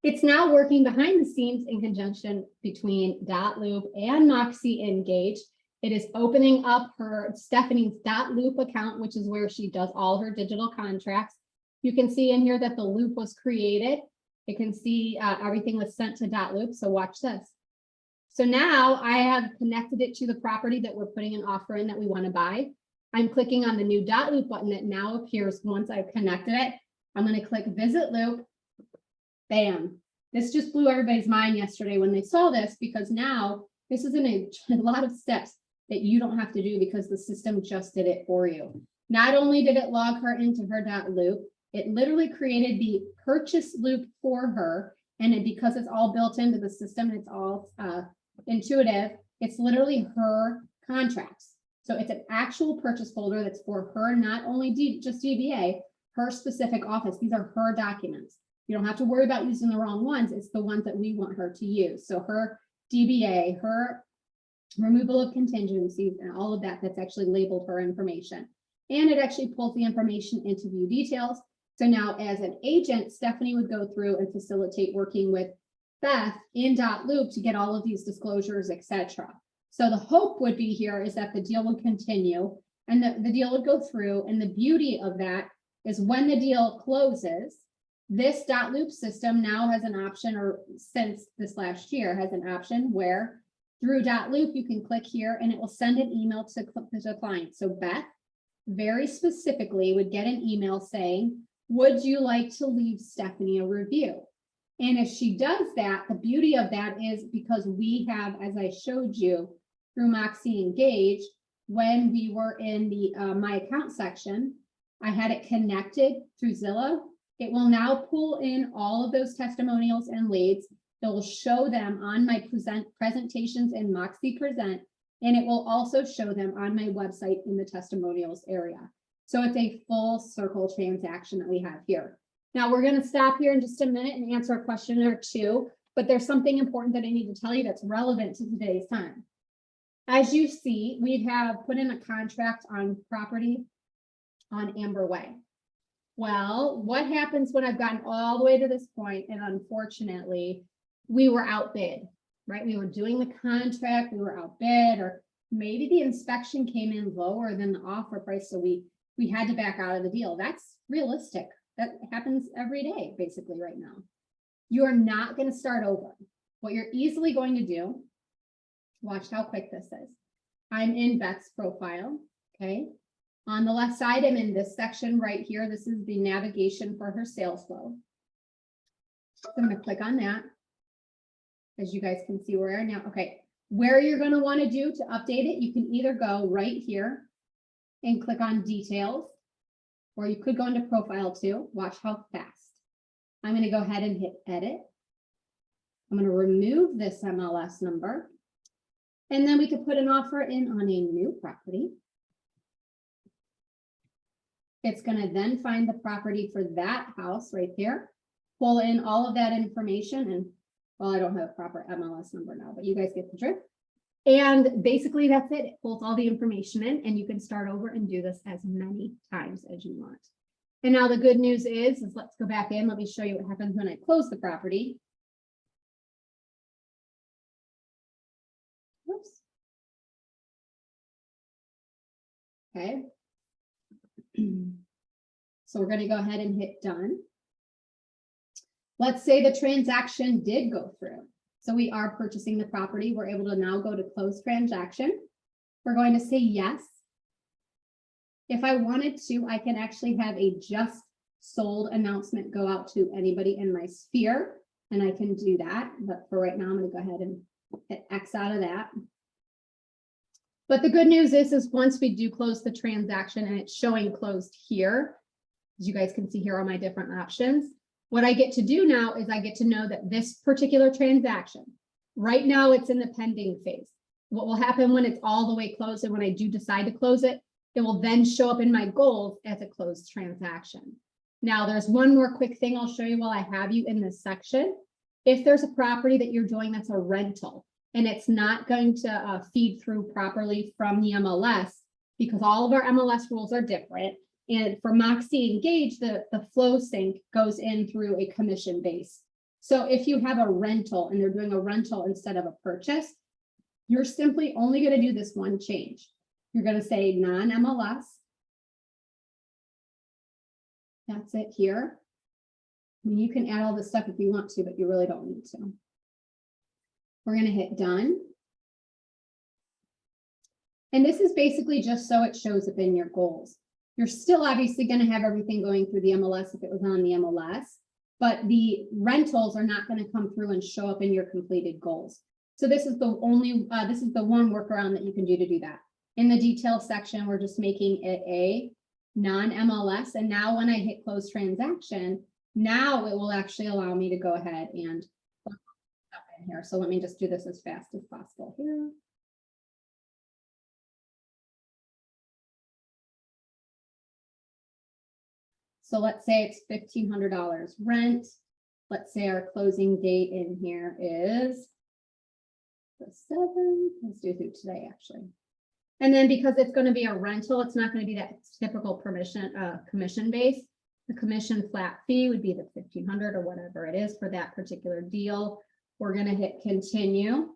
It's now working behind the scenes in conjunction between .loop and Moxie Engage. It is opening up Stephanie's .loop account, which is where she does all her digital contracts. You can see in here that the loop was created. You can see everything was sent to .loop. So watch this. So now I have connected it to the property that we're putting an offer in that we want to buy. I'm clicking on the new .loop button that now appears once I've connected it. I'm going to click visit loop. Bam. This just blew everybody's mind yesterday when they saw this, because now this isn't a lot of steps that you don't have to do because the system just did it for you. Not only did it log her into her .loop, it literally created the purchase loop for her. And because it's all built into the system, it's all intuitive, it's literally her contracts. So it's an actual purchase folder that's for her, not only just DBA, her specific office. These are her documents. You don't have to worry about using the wrong ones. It's the ones that we want her to use. So her DBA, her removal of contingencies, and all of that, that's actually labeled her information. And it actually pulls the information into view details. So now as an agent, Stephanie would go through and facilitate working with Beth in .loop to get all of these disclosures, etc. So the hope would be here is that the deal would continue and the deal would go through. And the beauty of that is when the deal closes, this .loop system now has an option, or since this last year has an option where through .loop, you can click here and it will send an email to the client. So Beth very specifically would get an email saying, would you like to leave Stephanie a review? And if she does that, the beauty of that is because we have, as I showed you through Moxie Engage, when we were in the My Account section, I had it connected through Zillow. It will now pull in all of those testimonials and leads. It will show them on my presentations in Moxie Present, and it will also show them on my website in the testimonials area. So it's a full circle transaction that we have here. Now we're going to stop here in just a minute and answer a question or two, but there's something important that I need to tell you that's relevant to today's time. As you see, we have put in a contract on property on Amber Way. Well, what happens when I've gotten all the way to this point, and unfortunately, we were outbid, right? We were doing the contract, we were outbid, or maybe the inspection came in lower than the offer price, so we had to back out of the deal. That's realistic. That happens every day, basically, right now. You are not going to start over. What you're easily going to do, watch how quick this is. I'm in Beth's profile, okay? On the left side, I'm in this section right here. This is the navigation for her sales flow. So I'm going to click on that. As you guys can see where we are now. Okay, where you're going to want to do to update it, you can either go right here and click on details, or you could go into profile too. Watch how fast. I'm going to go ahead and hit edit. I'm going to remove this MLS number, and then we could put an offer in on a new property. It's going to then find the property for that house right there, pull in all of that information, and well, I don't have a proper MLS number now, but you guys get the drift. And basically that's it. It pulls all the information in, and you can start over and do this as many times as you want. And now the good news is let's go back in. Let me show you what happens when I close the property. Whoops. Okay. So we're going to go ahead and hit done. Let's say the transaction did go through. So we are purchasing the property. We're able to now go to close transaction. We're going to say yes. If I wanted to, I can actually have a just sold announcement go out to anybody in my sphere, and I can do that. But for right now, I'm going to go ahead and hit X out of that. But the good news is once we do close the transaction and it's showing closed here, as you guys can see here are my different options. What I get to do now is I get to know that this particular transaction, right now it's in the pending phase. What will happen when it's all the way closed and when I do decide to close it, it will then show up in my goals as a closed transaction. Now there's one more quick thing I'll show you while I have you in this section. If there's a property that you're doing that's a rental and it's not going to feed through properly from the MLS, because all of our MLS rules are different. And for Moxie Engage, the flow sync goes in through a commission base. So if you have a rental and they're doing a rental instead of a purchase, you're simply only going to do this one change. You're going to say non-MLS. That's it here. I mean, you can add all this stuff if you want to, but you really don't need to. We're going to hit done. And this is basically just so it shows up in your goals. You're still obviously going to have everything going through the MLS if it was on the MLS, but the rentals are not going to come through and show up in your completed goals. So this is the one workaround that you can do to do that. In the details section, we're just making it a non-MLS. And now when I hit close transaction, now it will actually allow me to go ahead and put stuff in here. So let me just do this as fast as possible here. So let's say it's $1,500 rent. Let's say our closing date in here is the 7th. Let's do through today, actually. And then because it's going to be a rental, it's not going to be that typical commission base. The commission flat fee would be the $1,500 or whatever it is for that particular deal. We're going to hit continue.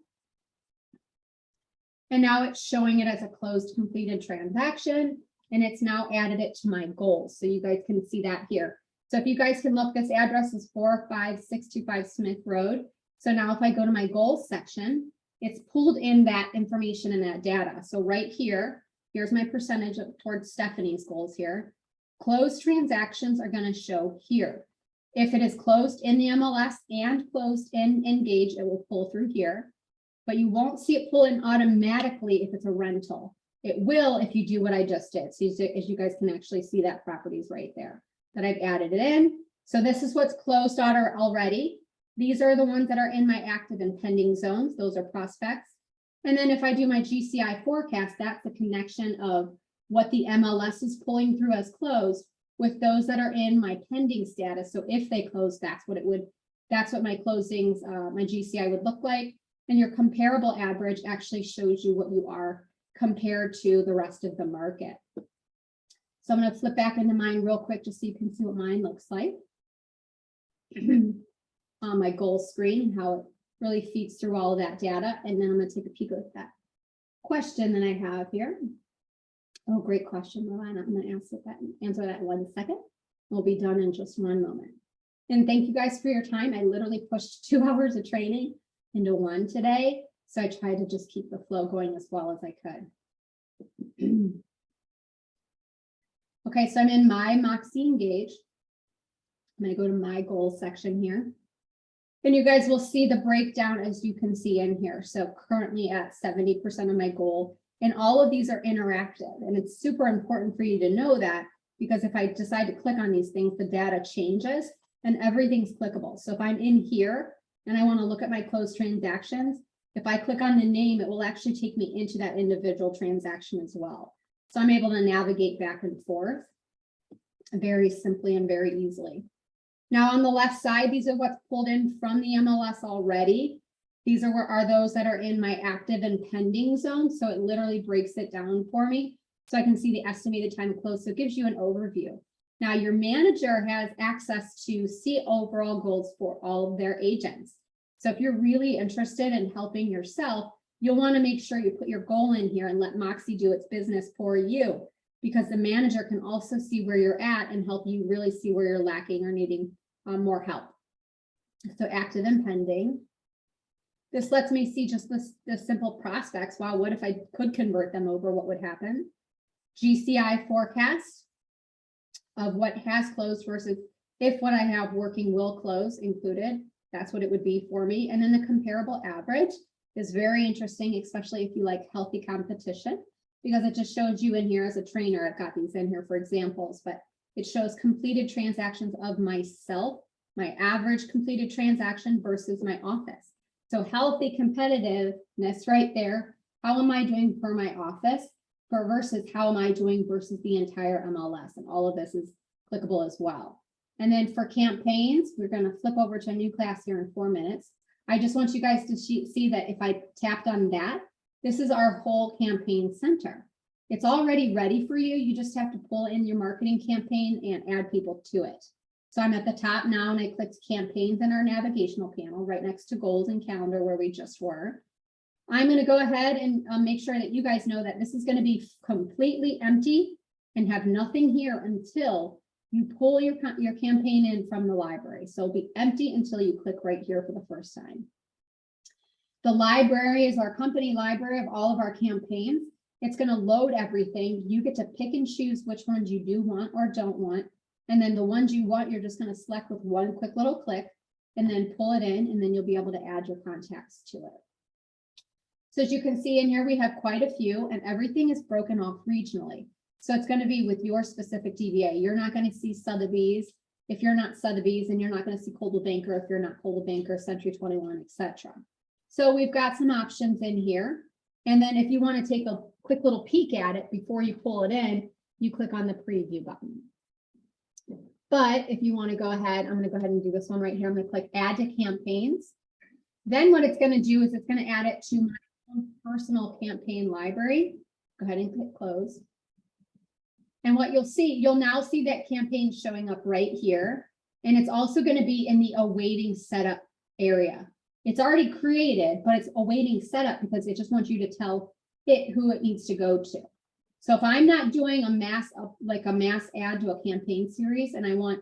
And now it's showing it as a closed completed transaction. And it's now added it to my goals. So you guys can see that here. So if you guys can look, this address is 45625 Smith Road. So now if I go to my goals section, it's pulled in that information and that data. So right here, here's my percentage towards Stephanie's goals here. Closed transactions are going to show here. If it is closed in the MLS and closed in Engage, it will pull through here. But you won't see it pull in automatically if it's a rental. It will if you do what I just did. So as you guys can actually see that properties right there that I've added it in. So this is what's closed already. These are the ones that are in my active and pending zones. Those are prospects. And then if I do my GCI forecast, that's the connection of what the MLS is pulling through as closed with those that are in my pending status. So if they close, that's what my closings, my GCI would look like. And your comparable average actually shows you what you are compared to the rest of the market. So I'm going to flip back into mine real quick just so you can see what mine looks like. On my goal screen, how it really feeds through all of that data. And then I'm going to take a peek at that question that I have here. Oh, great question, Rolana. I'm going to answer that in 1 second. We'll be done in just one moment. And thank you guys for your time. I literally pushed 2 hours of training into one today. So I tried to just keep the flow going as well as I could. Okay, so I'm in my Moxie Engage. I'm going to go to my goals section here. And you guys will see the breakdown as you can see in here. So currently at 70% of my goal, and all of these are interactive. And it's super important for you to know that, because if I decide to click on these things, the data changes and everything's clickable. So if I'm in here and I want to look at my closed transactions, if I click on the name, it will actually take me into that individual transaction as well. So I'm able to navigate back and forth very simply and very easily. Now on the left side, these are what's pulled in from the MLS already. These are those that are in my active and pending zone. So it literally breaks it down for me. So I can see the estimated time of close. So it gives you an overview. Now your manager has access to see overall goals for all of their agents. So if you're really interested in helping yourself, you'll want to make sure you put your goal in here and let Moxie do its business for you, because the manager can also see where you're at and help you really see where you're lacking or needing more help. So active and pending. This lets me see just the simple prospects. Wow, what if I could convert them over? What would happen? GCI forecast of what has closed versus if what I have working will close included. That's what it would be for me. And then the comparable average is very interesting, especially if you like healthy competition, because it just shows you in here as a trainer. I've got these in here for examples, but it shows completed transactions of myself, my average completed transaction versus my office. So healthy competitiveness right there. How am I doing for my office versus how am I doing versus the entire MLS? And all of this is clickable as well. And then for campaigns, we're going to flip over to a new class here in 4 minutes. I just want you guys to see that if I tapped on that, this is our whole campaign center. It's already ready for you. You just have to pull in your marketing campaign and add people to it. So I'm at the top now and I clicked campaigns in our navigational panel right next to goals and calendar where we just were. I'm going to go ahead and make sure that you guys know that this is going to be completely empty and have nothing here until you pull your campaign in from the library. So it'll be empty until you click right here for the first time. The library is our company library of all of our campaigns. It's going to load everything. You get to pick and choose which ones you do want or don't want. And then the ones you want, you're just going to select with one quick little click and then pull it in, and then you'll be able to add your contacts to it. So as you can see in here, we have quite a few, and everything is broken off regionally. So it's going to be with your specific DBA. You're not going to see Sotheby's if you're not Sotheby's, and you're not going to see Coldwell Banker if you're not Coldwell Banker, Century 21, etc. So we've got some options in here. And then if you want to take a quick little peek at it before you pull it in, you click on the preview button. But if you want to go ahead, I'm going to go ahead and do this one right here. I'm going to click add to campaigns. Then what it's going to do is it's going to add it to my own personal campaign library. Go ahead and click close. And what you'll now see that campaign showing up right here. And it's also going to be in the awaiting setup area. It's already created, but it's awaiting setup because it just wants you to tell it who it needs to go to. So if I'm not doing a mass ad to a campaign series and I want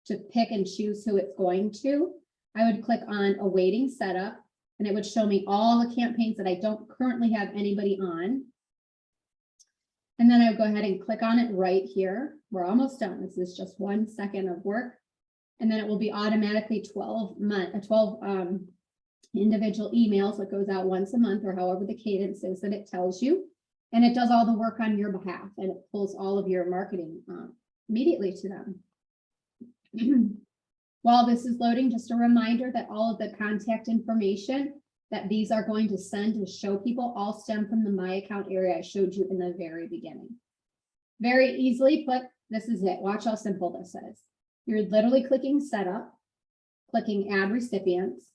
to pick and choose who it's going to, I would click on awaiting setup, and it would show me all the campaigns that I don't currently have anybody on. And then I would go ahead and click on it right here. We're almost done. This is just 1 second of work. And then it will be automatically 12 individual emails that goes out once a month, or however the cadence is that it tells you. And it does all the work on your behalf, and it pulls all of your marketing immediately to them. While this is loading, just a reminder that all of the contact information that these are going to send to show people all stem from the My Account area I showed you in the very beginning. Very easily put, this is it. Watch how simple this is. You're literally clicking setup, clicking add recipients,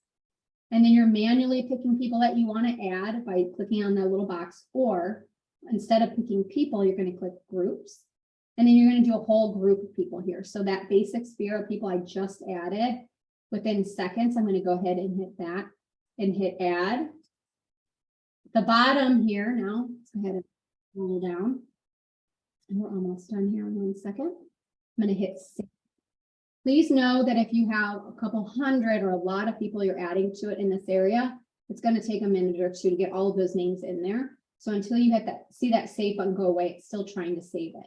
and then you're manually picking people that you want to add by clicking on that little box, or instead of picking people, you're going to click groups, and then you're going to do a whole group of people here. So that basic sphere of people I just added, within seconds, I'm going to go ahead and hit that and hit add. The bottom here now, let's go ahead and roll down. And we're almost done here in 1 second. I'm going to hit save. Please know that if you have a couple hundred or a lot of people you're adding to it in this area, it's going to take a minute or two to get all of those names in there. So until you hit that, see that save button go away, it's still trying to save it.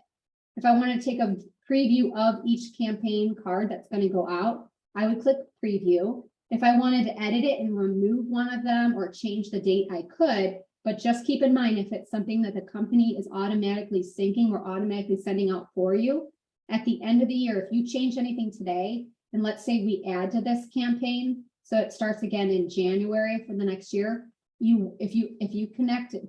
If I want to take a preview of each campaign card that's going to go out, I would click preview. If I wanted to edit it and remove one of them or change the date, I could, but just keep in mind, if it's something that the company is automatically syncing or automatically sending out for you, at the end of the year, if you change anything today, and let's say we add to this campaign, so it starts again in January for the next year, if you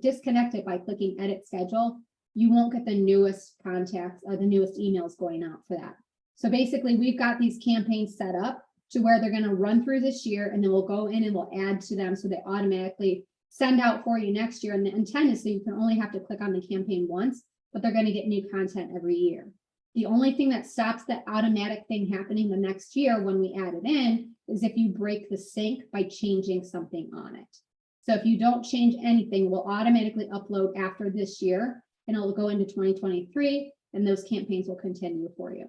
disconnect it by clicking edit schedule, you won't get the newest contacts or the newest emails going out for that. So basically, we've got these campaigns set up to where they're going to run through this year, and then we'll go in and we'll add to them so they automatically send out for you next year. And the intent is so you can only have to click on the campaign once, but they're going to get new content every year. The only thing that stops that automatic thing happening the next year when we add it in is if you break the sync by changing something on it. So if you don't change anything, we'll automatically upload after this year, and it'll go into 2023, and those campaigns will continue for you.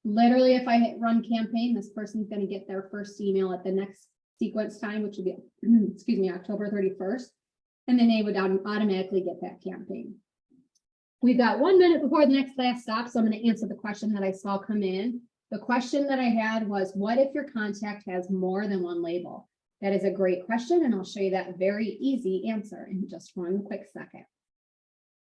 Literally, if I hit run campaign, this person's going to get their first email at the next sequence time, which will be, excuse me, October 31st. And then they would automatically get that campaign. We've got 1 minute before the next class stops, so I'm going to answer the question that I saw come in. The question that I had was, what if your contact has more than one label? That is a great question, and I'll show you that very easy answer in just 1 quick second.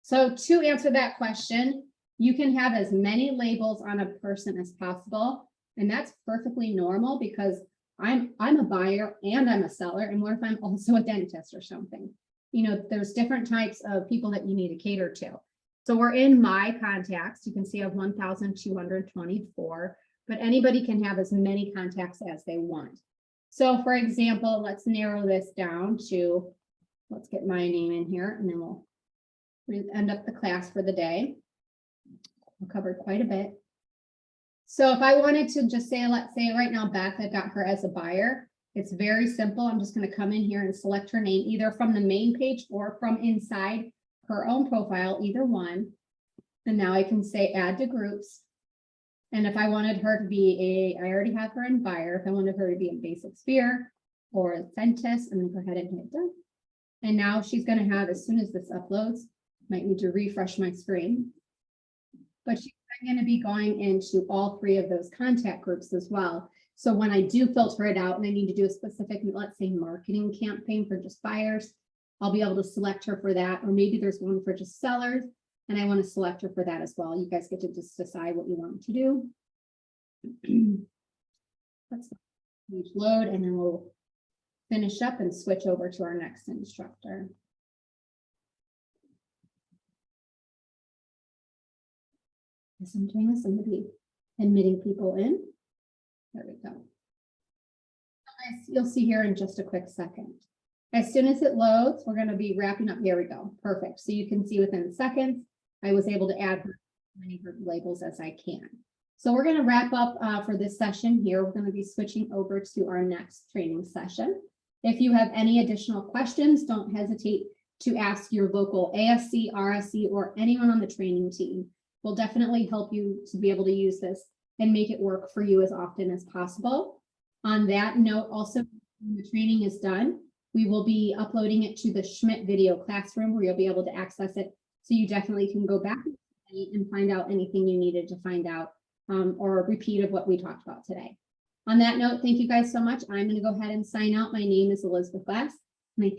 So to answer that question, you can have as many labels on a person as possible, and that's perfectly normal because I'm a buyer and I'm a seller, and what if I'm also a dentist or something? You know, there's different types of people that you need to cater to. So we're in my contacts. You can see I have 1,224, but anybody can have as many contacts as they want. So for example, let's narrow this down to, let's get my name in here, and then we'll end up the class for the day. We covered quite a bit. So if I wanted to just say, let's say right now, Beth, I've got her as a buyer. It's very simple. I'm just going to come in here and select her name either from the main page or from inside her own profile, either one. And now I can say add to groups. And if I wanted her to be I already have her in buyer. If I wanted her to be a basic sphere or a dentist, I'm going to go ahead and hit done. And now she's going to have, as soon as this uploads, might need to refresh my screen, but she's I'm going to be going into all 3 of those contact groups as well. So when I do filter it out and I need to do a specific, let's say, marketing campaign for just buyers, I'll be able to select her for that. Or maybe there's one for just sellers and I want to select her for that as well. You guys get to just decide what you want to do. Let's load and then we'll finish up and switch over to our next instructor. As I'm doing this, I'm going to be admitting people in. There we go. As you'll see here in just a quick second. As soon as it loads, we're going to be wrapping up. There we go. Perfect. So you can see within seconds, I was able to add as many group labels as I can. So we're going to wrap up for this session here. We're going to be switching over to our next training session. If you have any additional questions, don't hesitate to ask your local ASC, RSC, or anyone on the training team. We'll definitely help you to be able to use this and make it work for you as often as possible. On that note, also, when the training is done, we will be uploading it to the Schmidt video classroom where you'll be able to access it. So you definitely can go back and find out anything you needed to find out or a repeat of what we talked about today. On that note, thank you guys so much. I'm going to go ahead and sign out. My name is Elizabeth Glass.